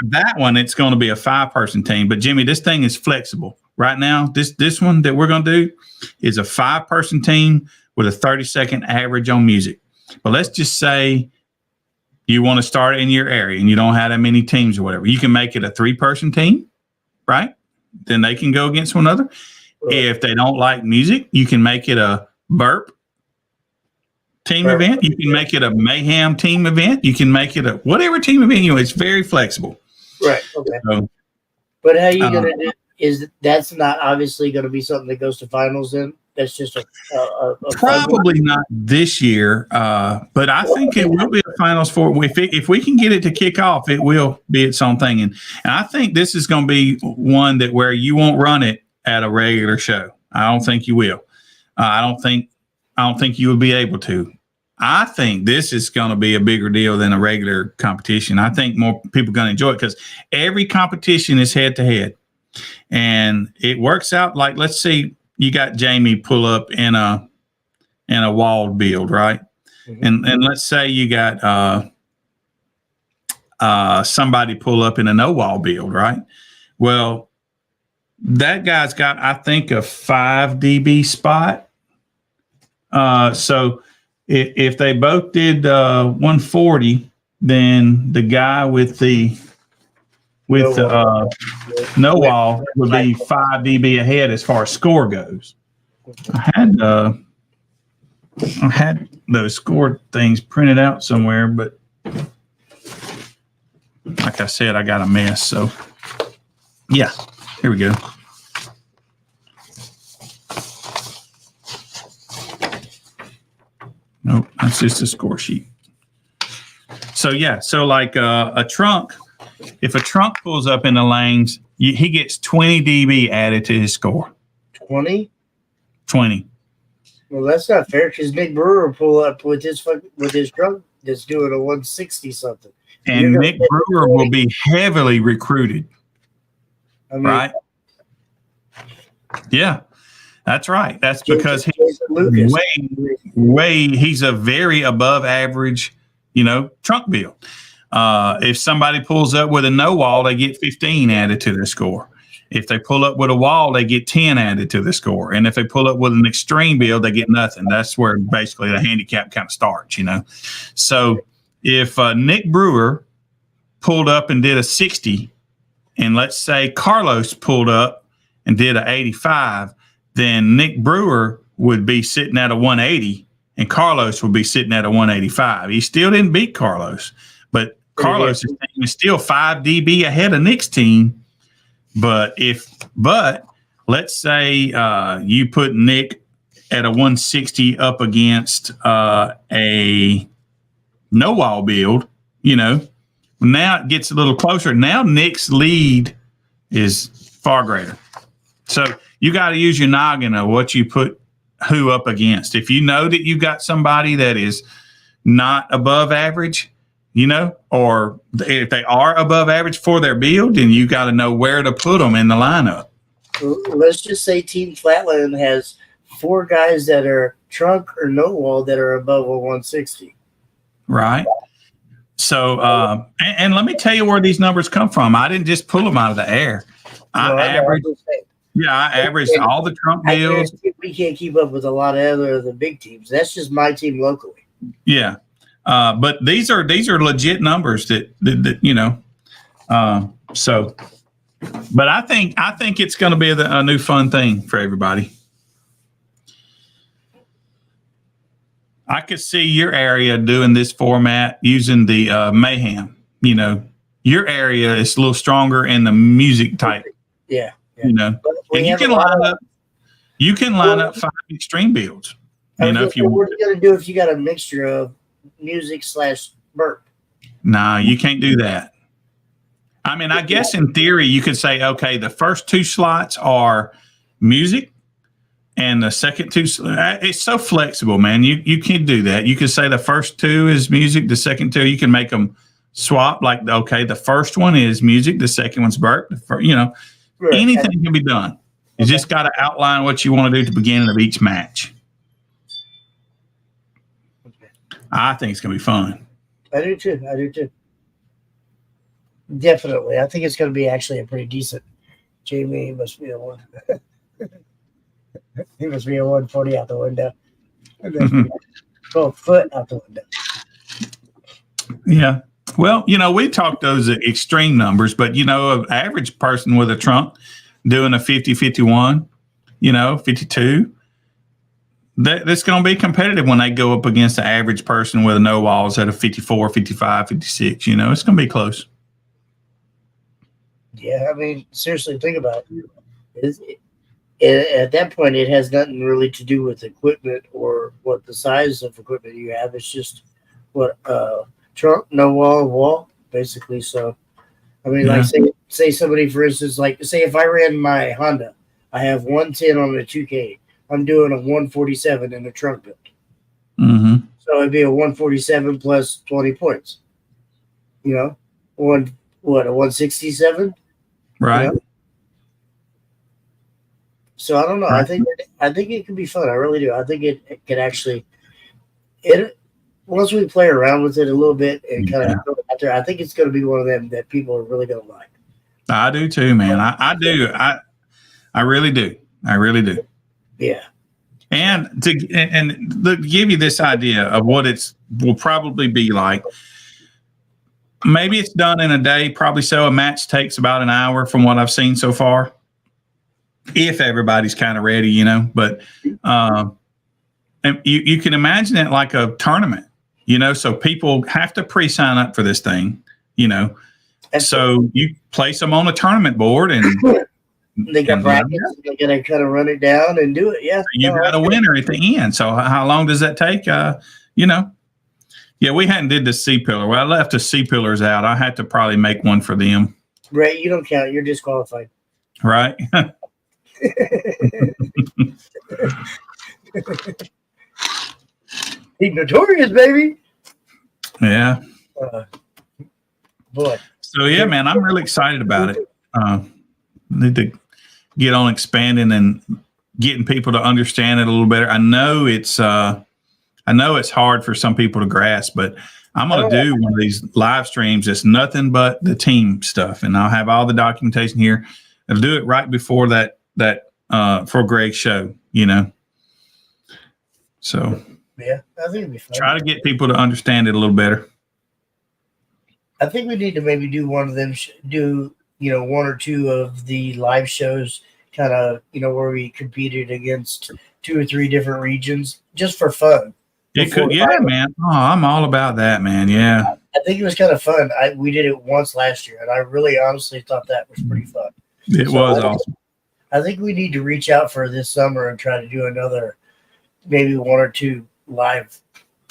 that one. It's going to be a 5-person team. But Jimmy, this thing is flexible right now. This one that we're going to do is a 5-person team with a 30-second average on music. But let's just say you want to start in your area and you don't have that many teams or whatever. You can make it a 3-person team, right? Then they can go against one another. Right. If they don't like music, you can make it a burp team event. You can make it a mayhem team event. You can make it a whatever team event. It's very flexible. Right. Okay. So, but how you going to do is that's not obviously going to be something that goes to finals then? That's just a probably not this year, but I think it will be a finals for if we can get it to kick off, it will be its own thing. And I think this is going to be one that where you won't run it at a regular show. I don't think you will. I don't think you will be able to. I think this is going to be a bigger deal than a regular competition. I think more people are going to enjoy it because every competition is head to head, and it works out like let's see. You got Jamie pull up in a walled build, right? Mm-hmm. And let's say you got somebody pull up in a no wall build, right? Well, that guy's got I think a 5 dB spot. So if they both did 140, then the guy with the no wall would be 5 dB ahead as far as score goes. I had those score things printed out somewhere, but like I said, I got a mess. So yeah, here we go. Nope, that's just a score sheet. So yeah, so like a trunk. If a trunk pulls up in the lanes, he gets 20 dB added to his score. 20? 20. Well, that's not fair because Nick Brewer will pull up with his trunk that's doing a 160 something. And Nick Brewer will be heavily recruited. I mean, right? Yeah, that's right. That's because he's he's a very above average, trunk build. If somebody pulls up with a no wall, they get 15 added to their score. If they pull up with a wall, they get 10 added to the score. And if they pull up with an extreme build, they get nothing. That's where basically the handicap kind of starts, So if Nick Brewer pulled up and did a 60, and let's say Carlos pulled up and did an 85, then Nick Brewer would be sitting at a 180 and Carlos would be sitting at a 185. He still didn't beat Carlos, but Carlos' team is still 5 dB ahead of Nick's team. But let's say you put Nick at a 160 up against a no wall build, now it gets a little closer. Now Nick's lead is far greater. So you got to use your noggin of what you put who up against. If you know that you got somebody that is not above average, or if they are above average for their build, then you got to know where to put them in the lineup. Let's just say Team Flatland has 4 guys that are trunk or no wall that are above a 160. Right. So, and let me tell you where these numbers come from. I didn't just pull them out of the air. I averaged all the trunk builds. We can't keep up with a lot of the big teams. That's just my team locally. Yeah. But these are legit numbers that so, but I think it's going to be a new fun thing for everybody. I could see your area doing this format using the Mayhem. Your area is a little stronger in the music type. Yeah. And you can line up 5 extreme builds. If you what are you going to do if you got a mixture of music / burp? Nah, you can't do that. I mean, I guess in theory you could say, okay, the first 2 slots are music, and the second 2, it's so flexible, man. You can do that. You could say the first 2 is music, the second 2 you can make them swap. Like, okay, the first one is music, the second one's burp. Right. Anything can be done. You just got to outline what you want to do at the beginning of each match. I think it's going to be fun. I do too. Definitely. I think it's going to be actually a pretty decent. Jamie must be a 1. He must be a 140 out the window. 12 foot out the window. Yeah. Well, we talked those extreme numbers, but, an average person with a trunk doing a 50, 51, 52, that's going to be competitive when they go up against the average person with a no walls at a 54, 55, 56. It's going to be close. Yeah, I mean, seriously, think about it. At that point, it has nothing really to do with equipment or what the size of equipment you have. It's just what trunk, no wall, basically. So, I mean, like say somebody, for instance, like say if I ran my Honda, I have 110 on the 2K. I'm doing a 147 in the trunk build. Mm-hmm. So it'd be a 147 plus 20 points. A 167? Right. So I don't know. Right. I think it could be fun. I really do. I think it could actually once we play around with it a little bit and kind of go out there, I think it's going to be one of them that people are really going to like. I do too, man. I do. I really do. I really do. Yeah. And to give you this idea of what will probably be like, maybe it's done in a day, probably so. A match takes about an hour from what I've seen so far, if everybody's kind of ready, But and you can imagine it like a tournament, so people have to pre-sign up for this thing, So you place them on a tournament board and they got brackets. They're going to kind of run it down and do it. Yeah. You got a winner at the end. So how long does that take? Yeah, we hadn't did the C-pillar. Well, I left the C-pillars out. I had to probably make one for them. Right. You don't count. You're disqualified. Right. He's notorious, baby. Yeah. Boy. So, yeah, man, I'm really excited about it. Need to get on expanding and getting people to understand it a little better. I know it's hard for some people to grasp, but I'm going to do one of these live streams that's nothing but the team stuff, and I'll have all the documentation here. I'll do it right before that for Greg's show, So yeah, I think it'd be fun. Try to get people to understand it a little better. I think we need to maybe do one of them, one or two of the live shows, kind of, where we competed against 2 or 3 different regions just for fun. It could, yeah, man. Oh, I'm all about that, man. Yeah. I think it was kind of fun. We did it once last year, and I really honestly thought that was pretty fun. It was awesome. I think we need to reach out for this summer and try to do another, maybe 1 or 2 live,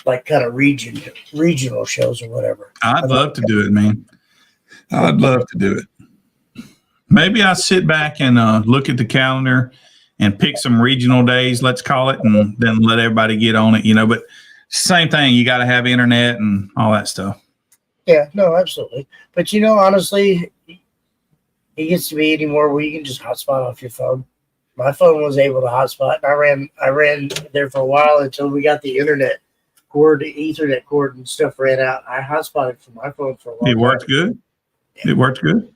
like kind of regional shows or whatever. I'd love to do it, man. I'd love to do it. Maybe I'll sit back and look at the calendar and pick some regional days, let's call it, and then let everybody get on it, But same thing, you got to have internet and all that stuff. Yeah, no, absolutely. But, honestly, it gets to be anymore where you can just hotspot off your phone. My phone was able to hotspot, and I ran there for a while until we got the internet cord, Ethernet cord and stuff ran out. I hotspotted from my phone for a while. It worked good? It worked good?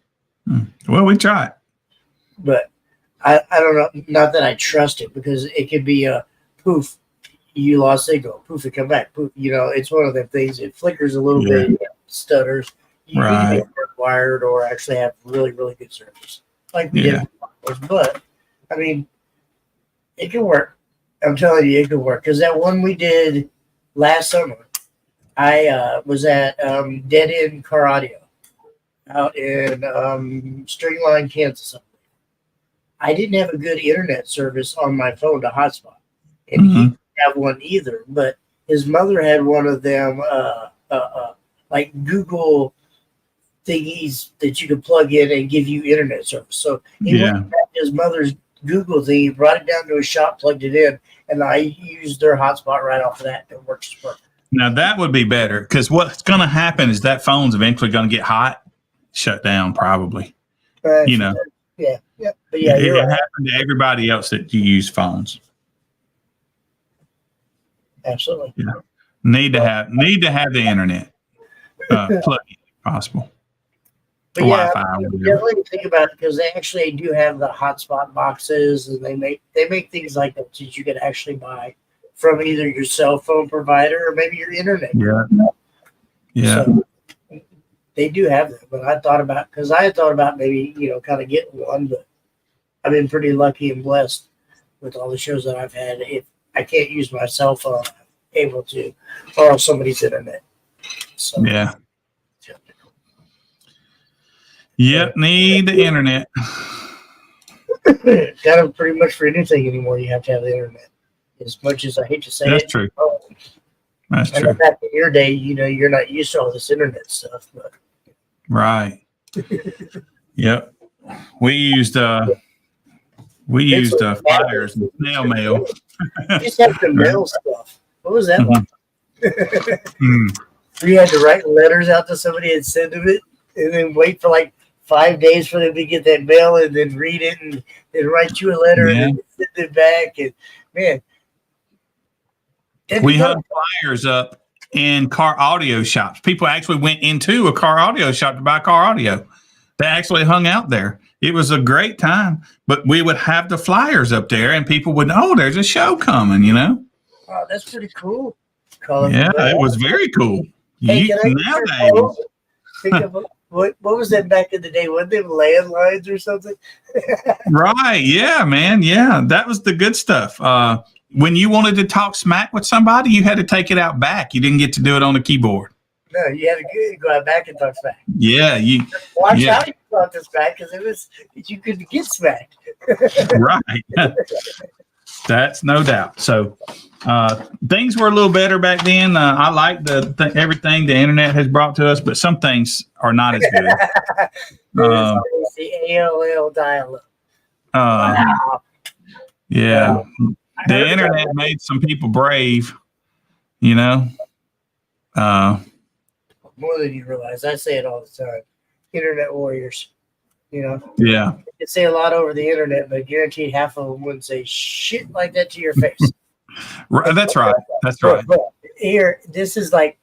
Well, we tried. But I don't know, not that I trust it, because it could be a poof, you lost signal, poof, it come back, poof. It's one of them things. It flickers a little bit, stutters. You can be wired or actually have really, really good service. Like we did. But, I mean, it can work. I'm telling you, it can work. Because that one we did last summer, I was at Dead End Car Audio out in Stringline, Kansas. I didn't have a good internet service on my phone to hotspot, and he didn't have one either. But his mother had one of them, like Google thingies that you could plug in and give you internet service. So he went and got his mother's Google thing, brought it down to his shop, plugged it in, and I used their hotspot right off of that. It works perfect. Now that would be better, because what's going to happen is that phone's eventually going to get hot, shut down probably. Yeah. But yeah, it happened to everybody else that you use phones. Absolutely. Yeah. Need to have the internet plug in if possible. But Wi-Fi. Definitely think about it, because they actually do have the hotspot boxes, and they make things like that you could actually buy from either your cell phone provider or maybe your internet. Yeah. So, they do have that, but I had thought about maybe, kind of getting one, but I've been pretty lucky and blessed with all the shows that I've had. If I can't use my cell phone, I'm able to borrow somebody's internet. So Yep, need the internet. Kind of pretty much for anything anymore, you have to have the internet. As much as I hate to say That's true. That's true. Back in your day, you're not used to all this internet stuff, but right. Yep. We used flyers and snail mail. You just have to mail stuff. What was that like? We had to write letters out to somebody and send them it, and then wait for like 5 days for them to get that mail, and then read it, and then write you a letter, and then send it back. And man, we hung flyers up in car audio shops. People actually went into a car audio shop to buy car audio. They actually hung out there. It was a great time, but we would have the flyers up there, and people would know, there's a show coming, Oh, that's pretty cool. It was very cool. Hey, what was that back in the day? Weren't they landlines or something? Right. Yeah, man. Yeah, that was the good stuff. When you wanted to talk smack with somebody, you had to take it out back. You didn't get to do it on the keyboard. No, you had to go out back and talk smack. Yeah, watch out you talk this back, because you could get smacked. Right. That's no doubt. So things were a little better back then. I like everything the internet has brought to us, but some things are not as good. The AOL dial-up. Wow. Yeah. The internet made some people brave, More than you realize. I say it all the time. Internet warriors. Yeah. You could say a lot over the internet, but guaranteed half of them wouldn't say shit like that to your face. That's right. That's right. But here, this is like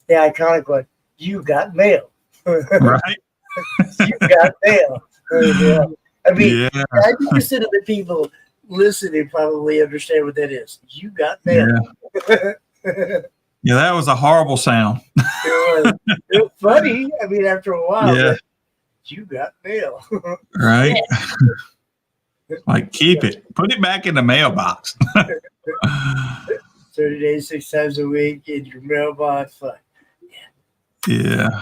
the iconic one. You got mail. Right? You got mail. Yeah. I mean, Yeah. 90% of the people listening probably understand what that is. You got mail. Yeah. Yeah, that was a horrible sound. It was funny. I mean, after a while, Yeah. but you got mail. Right. Like, keep it. Put it back in the mailbox. 30 days, 6 times a week in your mailbox. Fuck. Yeah.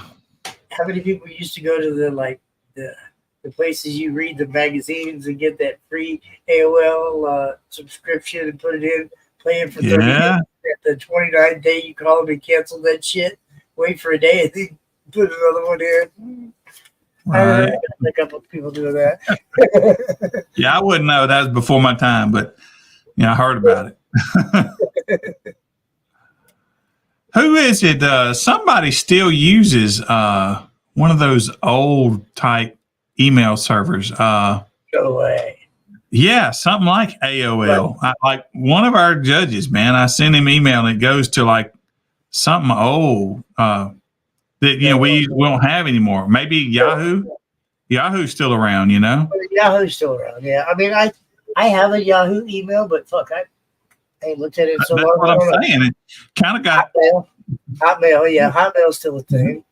How many people used to go to the places you read the magazines and get that free AOL subscription and put it in, play it for 30 Yeah. days. At the 29th day, you call them and cancel that shit. Wait for a day and then put another one in. I Right. got a couple of people doing that. Yeah, I wouldn't know. That was before my time, but I heard about it. Who is it? Somebody still uses one of those old type email servers. No way. Yeah, something like AOL. Like one of our judges, man, I send him email and it goes to like something old that we don't have anymore. Maybe Yahoo. Yahoo's still around, Yahoo's still around. Yeah, I mean, I have a Yahoo email, but fuck, I ain't looked at it so That's long. what I'm saying. It kind of got. Hotmail, yeah, Hotmail's still a thing.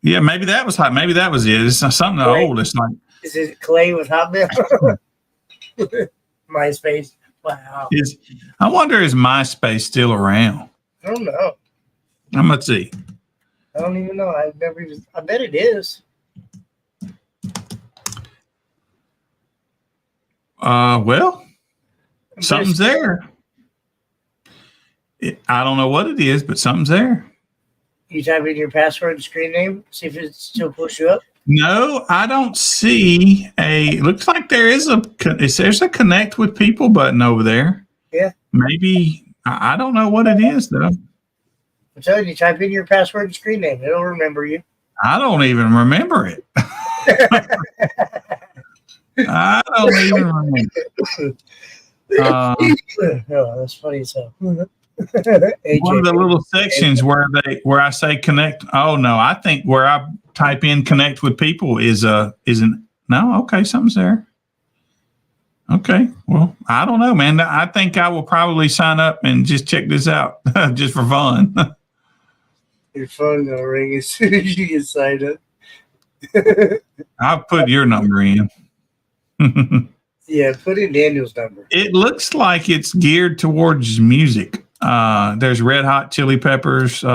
Yeah, maybe that was hot. Maybe that was it. It's something old. It's like. Is it Clay with Hotmail? MySpace. Wow. I wonder, is MySpace still around? I don't know. Let's see. I don't even know. I've never even. I bet it is. Well, something's there. I don't know what it is, but something's there. You type in your password and screen name, see if it still pulls you up. No, I don't see looks like there's a connect with people button over there. Yeah. Maybe, I don't know what it is though. I'm telling you, type in your password and screen name. It'll remember you. I don't even remember it. I don't even remember. Oh, that's funny as hell. One of the little sections where I say connect. Oh no, I think where I type in connect with people isn't. No, okay, something's there. Okay, well, I don't know, man. I think I will probably sign up and just check this out just for fun. Your phone gonna ring as soon as you get signed up. I'll put your number in. Yeah, put in Daniel's number. It looks like it's geared towards music. There's Red Hot Chili Peppers. See,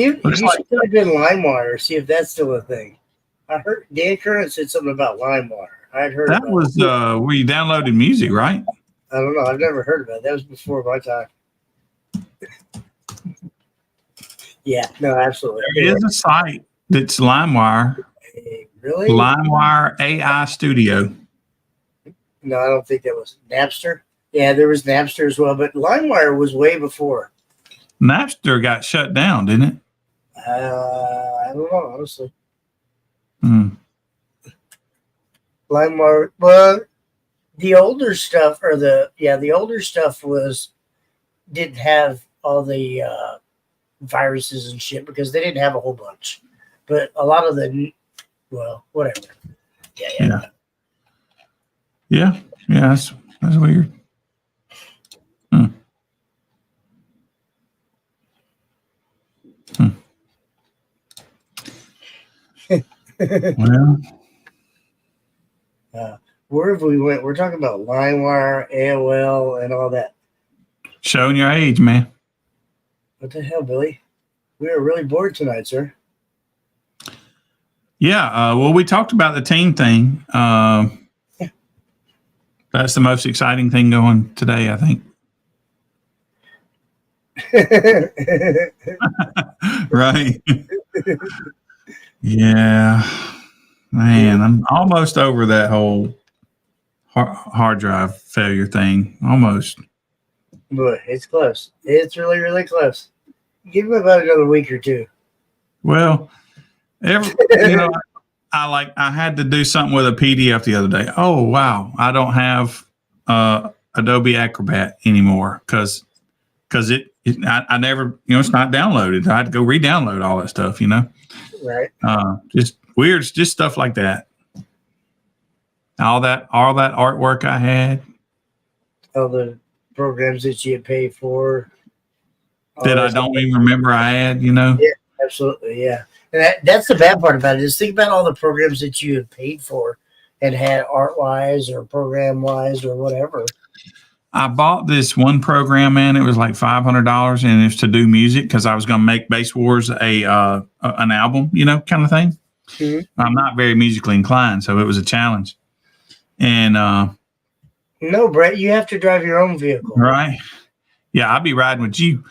you should type in LimeWire, see if that's still a thing. I heard Dan Curran said something about LimeWire. I'd heard that was where you downloaded music, right? I don't know. I've never heard about it. That was before my time. Yeah, no, absolutely. There is a site that's LimeWire. Hey, really? LimeWire AI Studio. No, I don't think that was Napster. Yeah, there was Napster as well, but LimeWire was way before. Napster got shut down, didn't it? I don't know, honestly. LimeWire, well, the older stuff, the older stuff didn't have all the viruses and shit because they didn't have a whole bunch. But a lot of whatever. Yeah, that's weird. Well, wherever we went, we're talking about LimeWire, AOL, and all that. Showing your age, man. What the hell, Billy? We are really bored tonight, sir. Yeah, well, we talked about the team thing. That's the most exciting thing going today, I think. Right. Yeah. Man, I'm almost over that whole hard drive failure thing. Almost. But it's close. It's really, really close. Give him about another week or two. Well, I had to do something with a PDF the other day. Oh, wow. I don't have Adobe Acrobat anymore because I never, it's not downloaded. I had to go re-download all that stuff, Right. Just weird, just stuff like that. All that artwork I had All the programs that you had paid for. that I don't even remember I had, Yeah, absolutely. Yeah. And that's the bad part about it is think about all the programs that you had paid for and had art wise or program wise or whatever. I bought this one program, man. It was like $500, and it's to do music because I was going to make Bass Wars an album, kind of thing. Mm-hmm. I'm not very musically inclined, so it was a challenge. And no, Brett, you have to drive your own vehicle, right? Yeah, I'll be riding with you.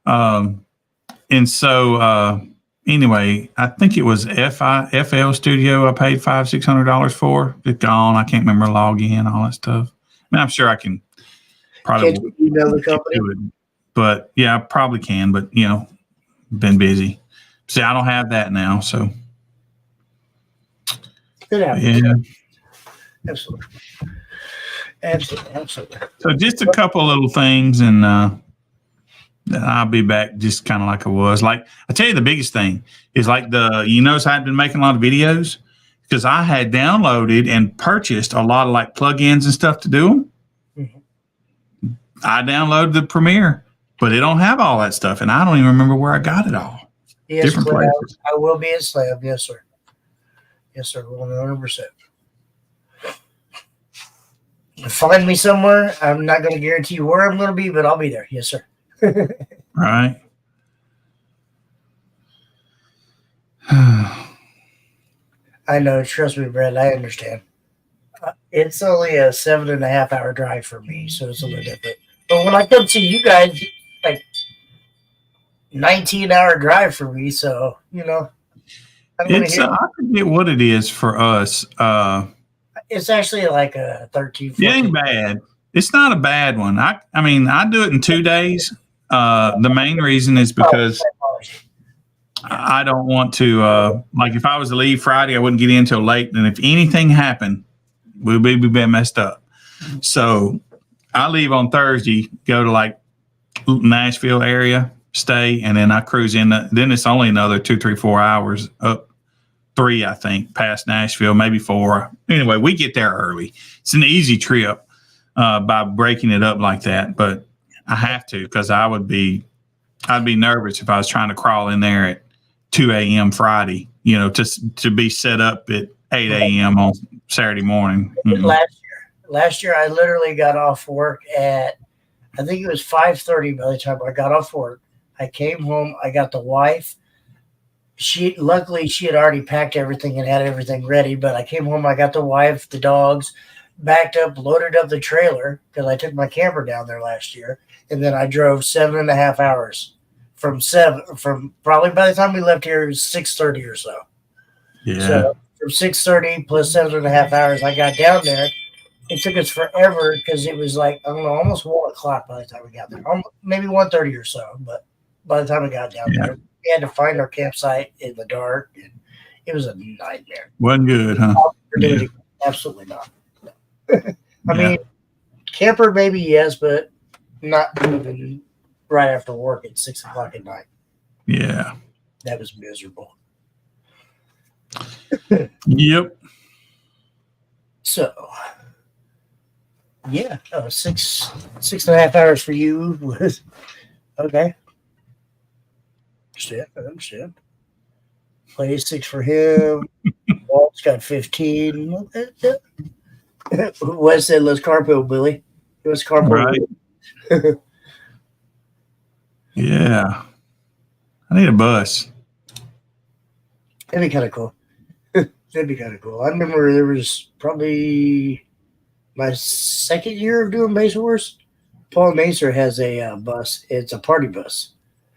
And so anyway, I think it was FL Studio. I paid $500-600 for. It's gone. I can't remember login, all that stuff. I mean, I'm sure I can. Probably can't you email the company? But yeah, I probably can, but been busy. See, I don't have that now, so Yeah. Absolutely. So just a couple little things, and I'll be back just kind of like I was. Like I tell you, the biggest thing is like notice I've been making a lot of videos because I had downloaded and purchased a lot of like plugins and stuff to do them. I downloaded the Premiere, but it don't have all that stuff, and I don't even remember where I got it all. Yes, different places. I will be at Slam. Yes, sir. Yes, sir. 100%. Find me somewhere. I'm not going to guarantee you where I'm going to be, but I'll be there. Yes, sir. Right. I know. Trust me, Brett. I understand. It's only a 7.5 hour drive for me, so it's a little different. But when I come see you guys, like 19-hour drive for me. So I forget what it is for us. It's actually like a 13. 14. It ain't bad. It's not a bad one. I mean, I do it in 2 days. The main reason is because I don't want to. Like if I was to leave Friday, I wouldn't get in until late, and if anything happened, we'd be messed up. So I leave on Thursday, go to like Nashville area, stay, and then I cruise in. Then it's only another 2, 3, 4 hours up 3, I think, past Nashville, maybe 4. Anyway, we get there early. It's an easy trip by breaking it up like that, but I have to because I'd be nervous if I was trying to crawl in there at 2 a.m. Friday, to be set up at 8 a.m. on Saturday morning. Mm-hmm. Last year, I literally got off work at, I think it was 5:30 by the time I got off work. I came home. I got the wife. Luckily, she had already packed everything and had everything ready. But I came home. I got the wife, the dogs, backed up, loaded up the trailer because I took my camper down there last year, and then I drove 7.5 hours from probably by the time we left here it was 6:30 or so. Yeah. So from 6:30 plus 7.5 hours, I got down there. It took us forever because it was like, I don't know, almost 1 o'clock by the time we got there. Maybe 1:30 or so. But by the time we got down there, we had to find our campsite in the dark. And it was a nightmare. Wasn't good, huh? Yeah. Absolutely not. No. I mean, camper maybe yes, but not even right after work at 6 o'clock at night. Yeah. That was miserable. Yep. So, yeah, 6.5 hours for you was okay. Understand. Play 6 for him. Walt's got 15. Wes said, "Let's carpool, Billy." It was carpool. Right. Yeah. I need a bus. That'd be kind of cool. That'd be kind of cool. I remember there was probably my second year of doing Bass Wars. Paul Macer has a bus. It's a party bus.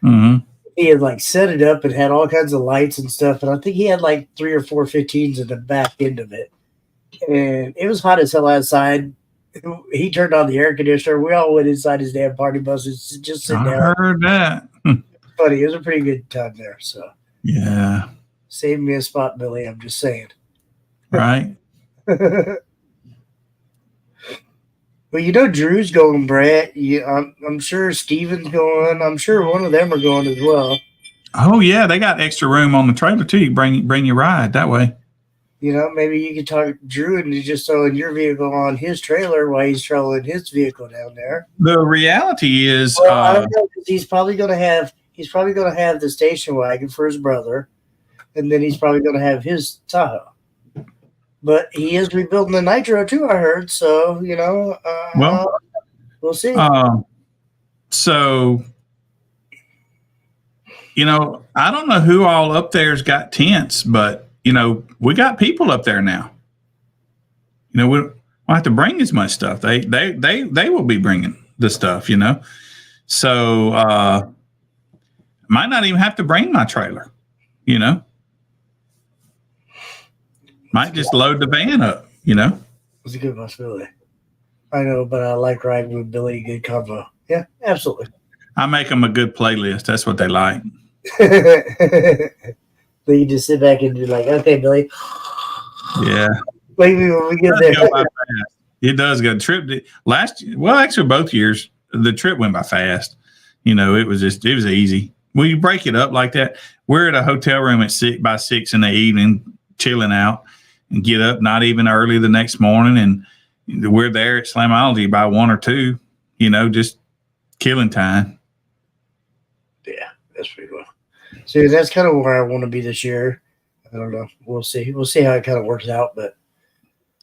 Mm-hmm. He had like set it up and had all kinds of lights and stuff. And I think he had like 3 or 4 15s in the back end of it. And it was hot as hell outside. He turned on the air conditioner. We all went inside his damn party buses, just sitting down. I heard that. Funny. It was a pretty good time there. So yeah. Save me a spot, Billy. I'm just saying. Right. Well, Drew's going, Brett. I'm sure Steven's going. I'm sure one of them are going as well. Oh yeah, they got extra room on the trailer too. You bring your ride that way. Maybe you could talk Drew into just throwing your vehicle on his trailer while he's trolling his vehicle down there. The reality is, well, I don't know, 'cause he's probably going to have the station wagon for his brother, and then he's probably going to have his Tahoe. But he is rebuilding the Nitro too, I heard. So we'll see. So I don't know who all up there's got tents, but we got people up there now. We don't have to bring as much stuff. They will be bringing the stuff. So might not even have to bring my trailer. Might just load the van up. It's a good possibility. I know, but I like riding with Billy. Good combo. Yeah, absolutely. I make them a good playlist. That's what they like. So you just sit back and be like, okay, Billy. Yeah. Maybe when we get there. It does go. Trip last year, well, actually both years, the trip went by fast. It was easy. When you break it up like that, we're at a hotel room at 6 in the evening, chilling out, and get up not even early the next morning, and we're there at Slamology by 1 or 2. Just killing time. Yeah, that's pretty cool. So that's kind of where I want to be this year. I don't know. We'll see. We'll see how it kind of works out. But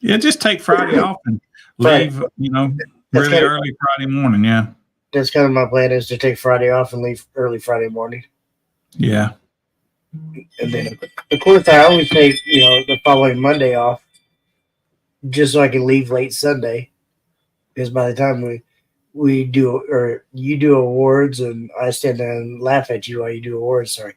yeah, just take Friday off and leave. Really early Friday morning. Yeah, that's kind of my plan, is to take Friday off and leave early Friday morning. Yeah, and then of course I always take the following Monday off, just so I can leave late Sunday. Because by the time we do, or you do awards, and I stand there and laugh at you while you do awards. Sorry.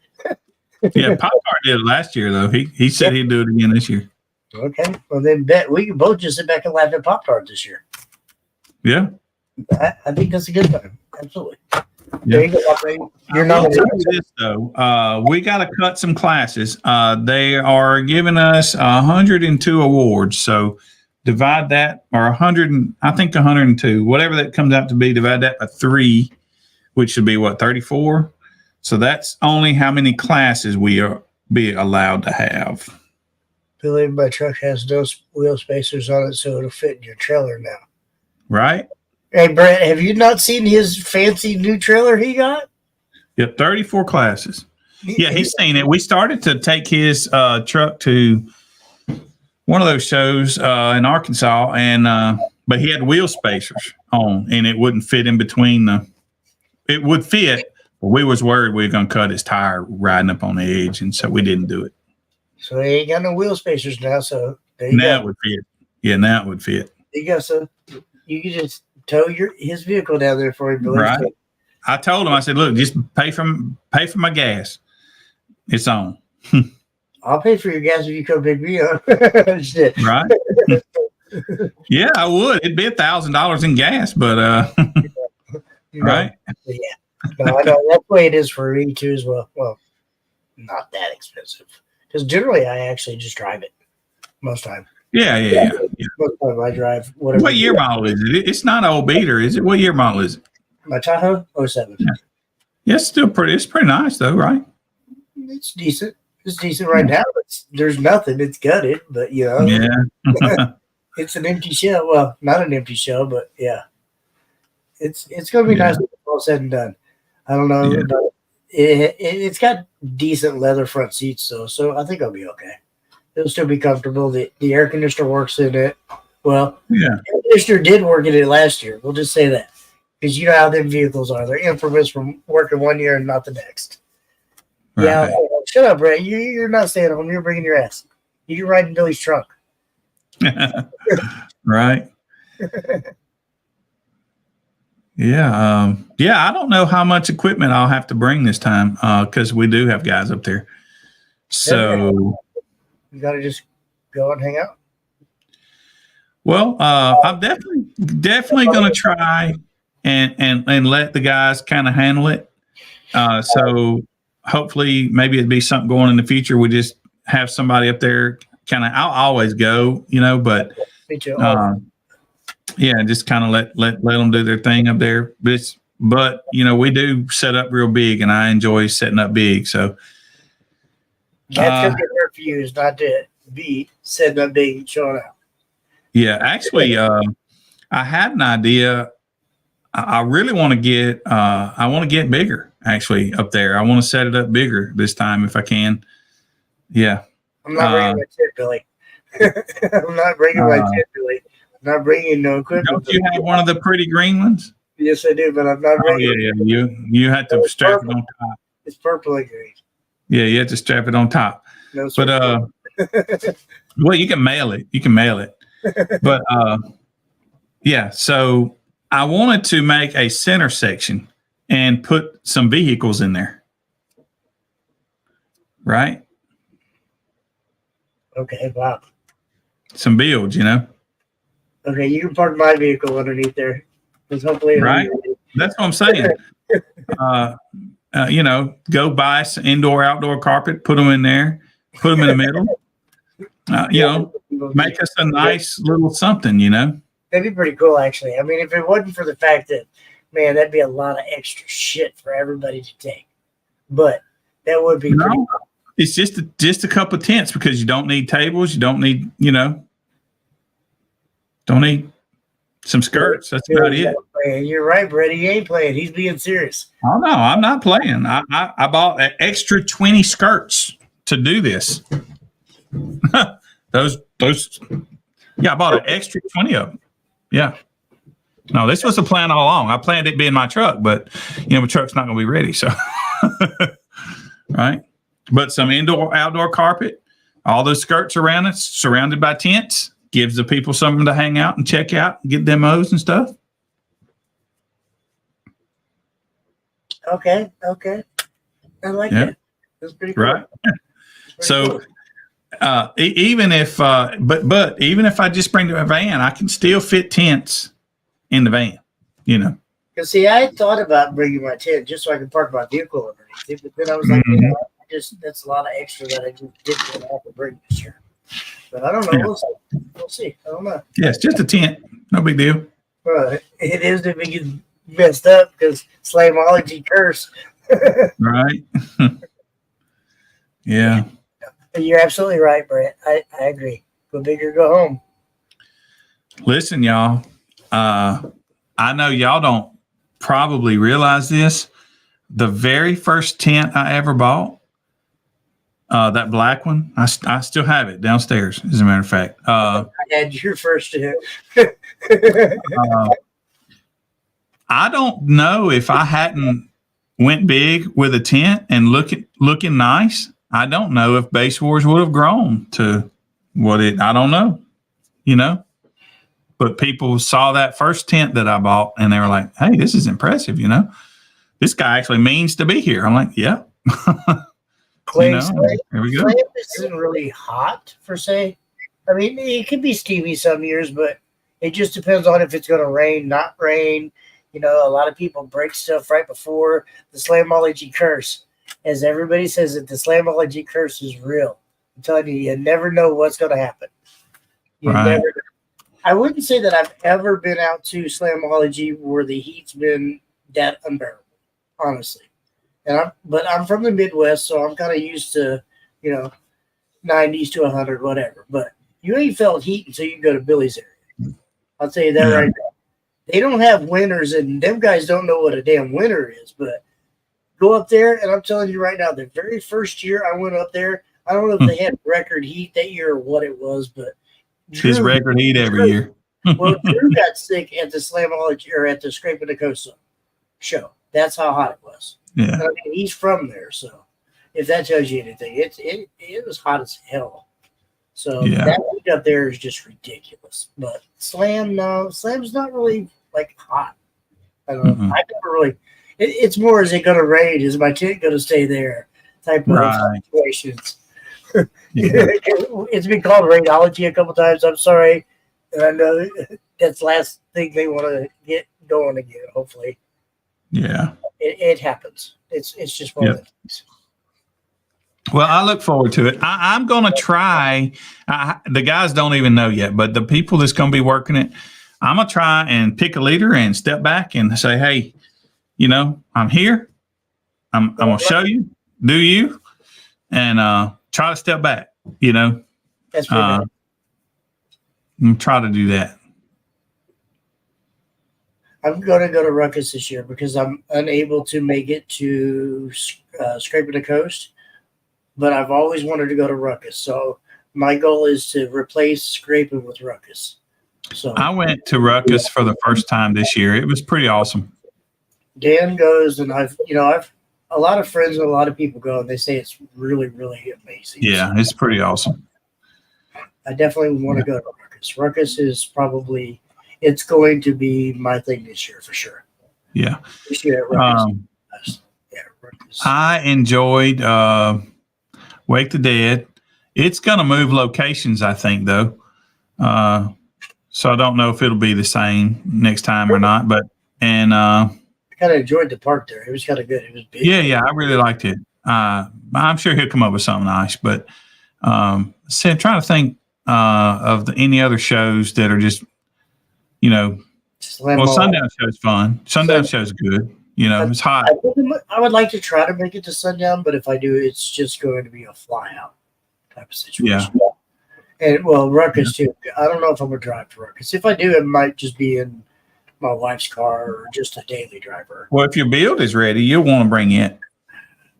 Yeah, Pop Tart did it last year though. He said he'd do it again this year. Okay, well then bet we can both just sit back and laugh at Pop Tart this year. Yeah, I think that's a good time. Absolutely. Yeah. There you go. You're not this though. We got to cut some classes. They are giving us 102 awards. So divide that, or 100, I think 102, whatever that comes out to be. Divide that by 3, which should be what, 34. So that's only how many classes we are be allowed to have. Billy, my truck has no wheel spacers on it, so it'll fit in your trailer now. Right. Hey, Brett, have you not seen his fancy new trailer he got? Yep, 34 classes. Yeah, he's seen it. We started to take his truck to one of those shows in Arkansas, and but he had wheel spacers on, and it wouldn't fit in between it would fit, but we was worried we were going to cut his tire riding up on the edge, and so we didn't do it. So he ain't got no wheel spacers now, so there you now go. It would fit. Yeah, now it would fit. There you go. So you can just tow his vehicle down there for him. Right. I told him, I said, look, just pay for my gas. It's on. I'll pay for your gas if you come pick me up. Shit. Right. Yeah, I would. It'd be $1,000 in gas, but right. Yeah. No, I know that's the way it is for me too as well. Well, not that expensive. Because generally I actually just drive it most time. Yeah. Most time I drive whatever. What year model is it? It's not an old beater, is it? What year model is it? My Tahoe, 07. Yeah, it's pretty nice though, right? It's decent. It's decent right now. There's nothing. It's gutted, but Yeah. it's an empty shell. Well, not an empty shell, but yeah. It's going to be nice when it's all said and done. I don't know, but it's got decent leather front seats though, so I think I'll be okay. It'll still be comfortable. The air conditioner works in it. Well, the air conditioner did work in it last year. We'll just say that. Because you know how them vehicles are. They're infamous from working one year and not the next. Right. Yeah, shut up, Brett. You're not staying home. You're bringing your ass. You can ride in Billy's trunk. Right. Yeah. I don't know how much equipment I'll have to bring this time because we do have guys up there. So you got to just go and hang out. Well, I'm definitely going to try and let the guys kind of handle it. So hopefully maybe it'd be something going in the future. We just have somebody up there kind of, I'll always go, but Me too. Yeah, just kind of let them do their thing up there. But we do set up real big, and I enjoy setting up big. So That's gonna be hard for you, is not to be setting up big and showing out. yeah, actually, I had an idea. I really want to get I want to get bigger actually up there. I want to set it up bigger this time if I can. Yeah. I'm not bringing my tent, Billy. I'm not bringing my tent, Billy. I'm not bringing no equipment. Don't you have one of the pretty green ones? Yes, I do, but I'm not bringing. Oh yeah. You had to strap it on top. It's purple and green. Yeah, you have to strap it on top. No, sir. But well, you can mail it. But yeah. So I wanted to make a center section and put some vehicles in there. Right. Okay, wow. Some builds, Okay, you can park my vehicle underneath there. Because hopefully, right? That's what I'm saying. Go buy some indoor, outdoor carpet, put them in there, put them in the middle. Make us a nice little something, That'd be pretty cool, actually. I mean, if it wasn't for the fact that, man, that'd be a lot of extra shit for everybody to take. But that would be pretty cool. It's just a couple of tents because you don't need tables. You don't need, don't need some skirts. That's about it. You're right, Brett. He ain't playing. He's being serious. Oh, no, I'm not playing. I bought an extra 20 skirts to do this. those, I bought an extra 20 of them. Yeah. No, this was the plan all along. I planned it being my truck, but, my truck's not going to be ready. So, right. But some indoor, outdoor carpet, all those skirts around it, surrounded by tents, gives the people something to hang out and check out and get demos and stuff. Okay. I like that. That's pretty cool. Right. So, even if, but even if I just bring a van, I can still fit tents in the van, Because see, I thought about bringing my tent just so I could park my vehicle underneath it, but then I was like, that's a lot of extra that I just didn't have to bring this year. But I don't know. Yeah. We'll see. I don't know. Yeah, it's just a tent. No big deal. Well, it is if it gets messed up because Slamology curse. Right. Yeah. You're absolutely right, Brett. I agree. Go big or go home. Listen, y'all. I know y'all don't probably realize this. The very first tent I ever bought, that black one, I still have it downstairs, as a matter of fact. I had your first tent. I don't know if I hadn't went big with a tent and looking nice. I don't know if Base Wars would have grown to I don't know, but people saw that first tent that I bought and they were like, hey, this is impressive. This guy actually means to be here. I'm like, yeah. Here we go. Slam isn't really hot per se. I mean, it could be steamy some years, but it just depends on if it's going to rain, not rain. A lot of people break stuff right before the Slamology curse. As everybody says that the Slamology curse is real. I'm telling you, you never know what's going to happen. You never know. I wouldn't say that I've ever been out to Slamology where the heat's been that unbearable, honestly. But I'm from the Midwest, so I'm kind of used to, 90s to 100, whatever. But you ain't felt heat until you go to Billy's area. I'll tell you that right now. They don't have winters, and them guys don't know what a damn winter is. But go up there, and I'm telling you right now, the very first year I went up there, I don't know if they had record heat that year or what it was, but his record heat every year. Well, Drew got sick at the Slamology or at the Scraping the Coast show. That's how hot it was. Yeah, I mean, he's from there, so if that tells you anything, it was hot as hell. So that heat up there is just ridiculous. But Slam's not really like hot. I don't know. I never really. It's more, is it going to rain? Is my tent going to stay there? Type of situations. It's been called rainology a couple times. I'm sorry. And I know that's the last thing they want to get going again, hopefully. Yeah. It happens. It's just one of the things. Well, I look forward to it. I'm going to try. The guys don't even know yet, but the people that's going to be working it, I'm gonna try and pick a leader and step back and say, hey, I'm here. I'm gonna show you, do you, and try to step back. That's pretty nice. And try to do that. I'm going to go to Ruckus this year because I'm unable to make it to Scraping the Coast, but I've always wanted to go to Ruckus. So my goal is to replace Scraping with Ruckus. So I went to Ruckus for the first time this year. It was pretty awesome. Dan goes, and I've a lot of friends and a lot of people go, and they say it's really, really amazing. Yeah, it's pretty awesome. I definitely want to go to Ruckus. Ruckus is probably, it's going to be my thing this year for sure. Yeah. This year at Ruckus. Ruckus. I enjoyed Wake the Dead. It's going to move locations, I think, though. So I don't know if it'll be the same next time or not. But I kind of enjoyed the park there. It was kind of good. It was big. Yeah, I really liked it. I'm sure he'll come up with something nice. But I'm trying to think of any other shows that are just, Sundown Show's fun. Sundown Show's good. It's hot. I would like to try to make it to Sundown, but if I do, it's just going to be a fly out type of situation. Yeah. And Ruckus too. I don't know if I'm gonna drive to Ruckus. If I do, it might just be in my wife's car or just a daily driver. Well, if your build is ready, you'll want to bring it.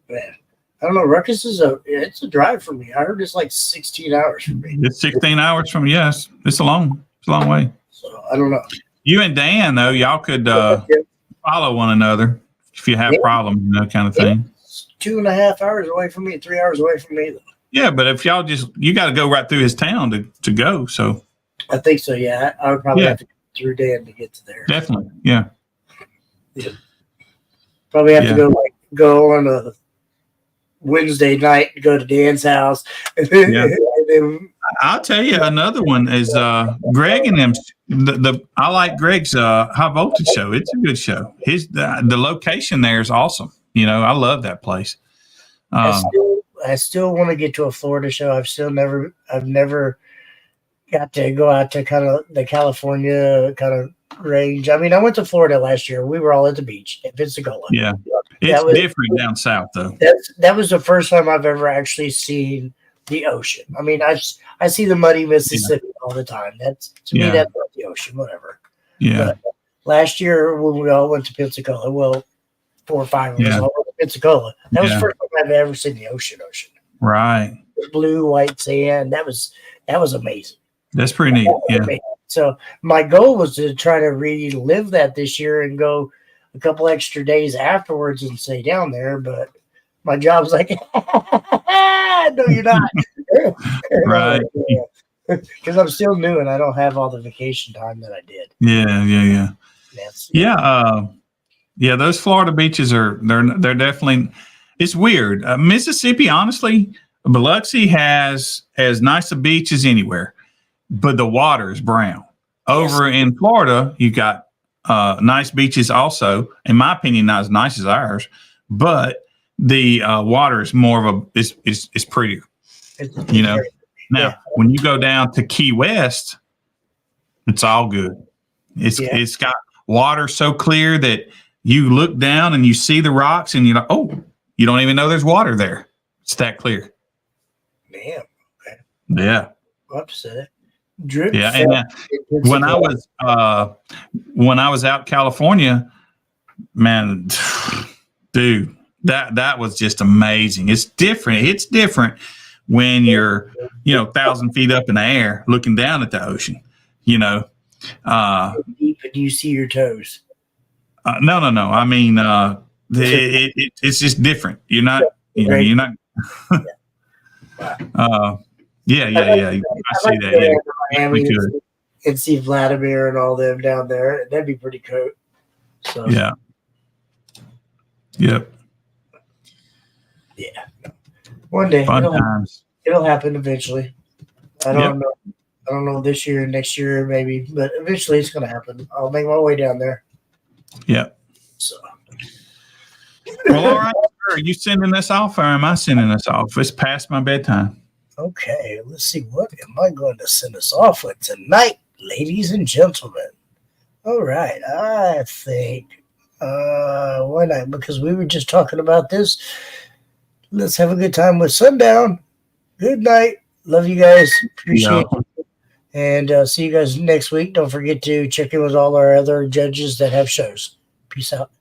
Man, I don't know. Ruckus it's a drive for me. I heard it's like 16 hours for me. It's 16 hours from yes. It's a long way. So I don't know. You and Dan though, y'all could follow one another if you have problems, kind of thing. It's 2.5 hours away from me, 3 hours away from me though. Yeah, but if y'all you got to go right through his town to go. So I think so. Yeah, I would probably have to go through Dan to get to there. Definitely, yeah. Probably have to go on a Wednesday night to go to Dan's house. Yeah. And then, I'll tell you another one is Greg and them. I like Greg's High Voltage show. It's a good show. The location there is awesome. I love that place. I still want to get to a Florida show. I've never got to go out to kind of the California kind of range. I mean, I went to Florida last year. We were all at the beach at Pensacola. Yeah. It's different down south though. That was the first time I've ever actually seen the ocean. I mean, I see the muddy Mississippi all the time. That's me, that's not the ocean, whatever. Yeah. But last year when we all went to Pensacola, 4 or 5 of us all went to Pensacola. That was the first time I've ever seen the ocean. Right. Blue, white sand. That was amazing. That's pretty neat. Yeah. Amazing. So my goal was to try to relive that this year and go a couple extra days afterwards and stay down there. But my job's like, no, you're not. Right. Because I'm still new and I don't have all the vacation time that I did. Yeah. Yeah. Those Florida beaches they're definitely. It's weird. Mississippi, honestly, Biloxi has as nice a beach as anywhere, but the water is brown. Over in Florida, you got nice beaches also. In my opinion, not as nice as ours, but the water is more of it's prettier. Now, when you go down to Key West, it's all good. It's got water so clear that you look down and you see the rocks and you're like, oh, you don't even know there's water there. It's that clear. Damn. Okay. Yeah. Upset. Yeah, and when I was out in California, man, dude, that was just amazing. It's different. It's different when you're 1,000 feet up in the air looking down at the ocean. Deep, do you see your toes? No. I mean, it's just different. You're not. You're not. Yeah. I see that. Yeah. Miami and see Vladimir and all them down there. That'd be pretty cool. So yeah. Yep. Yeah. One day it'll happen eventually. I don't know this year, next year, maybe, but eventually it's gonna happen. I'll make my way down there. Yep. So well, all right. Are you sending this off or am I sending this off? It's past my bedtime. Okay, let's see. What am I going to send us off with tonight, ladies and gentlemen? All right. I think why not? Because we were just talking about this. Let's have a good time with Sundown. Good night. Love you guys. Appreciate it. And see you guys next week. Don't forget to check in with all our other judges that have shows. Peace out.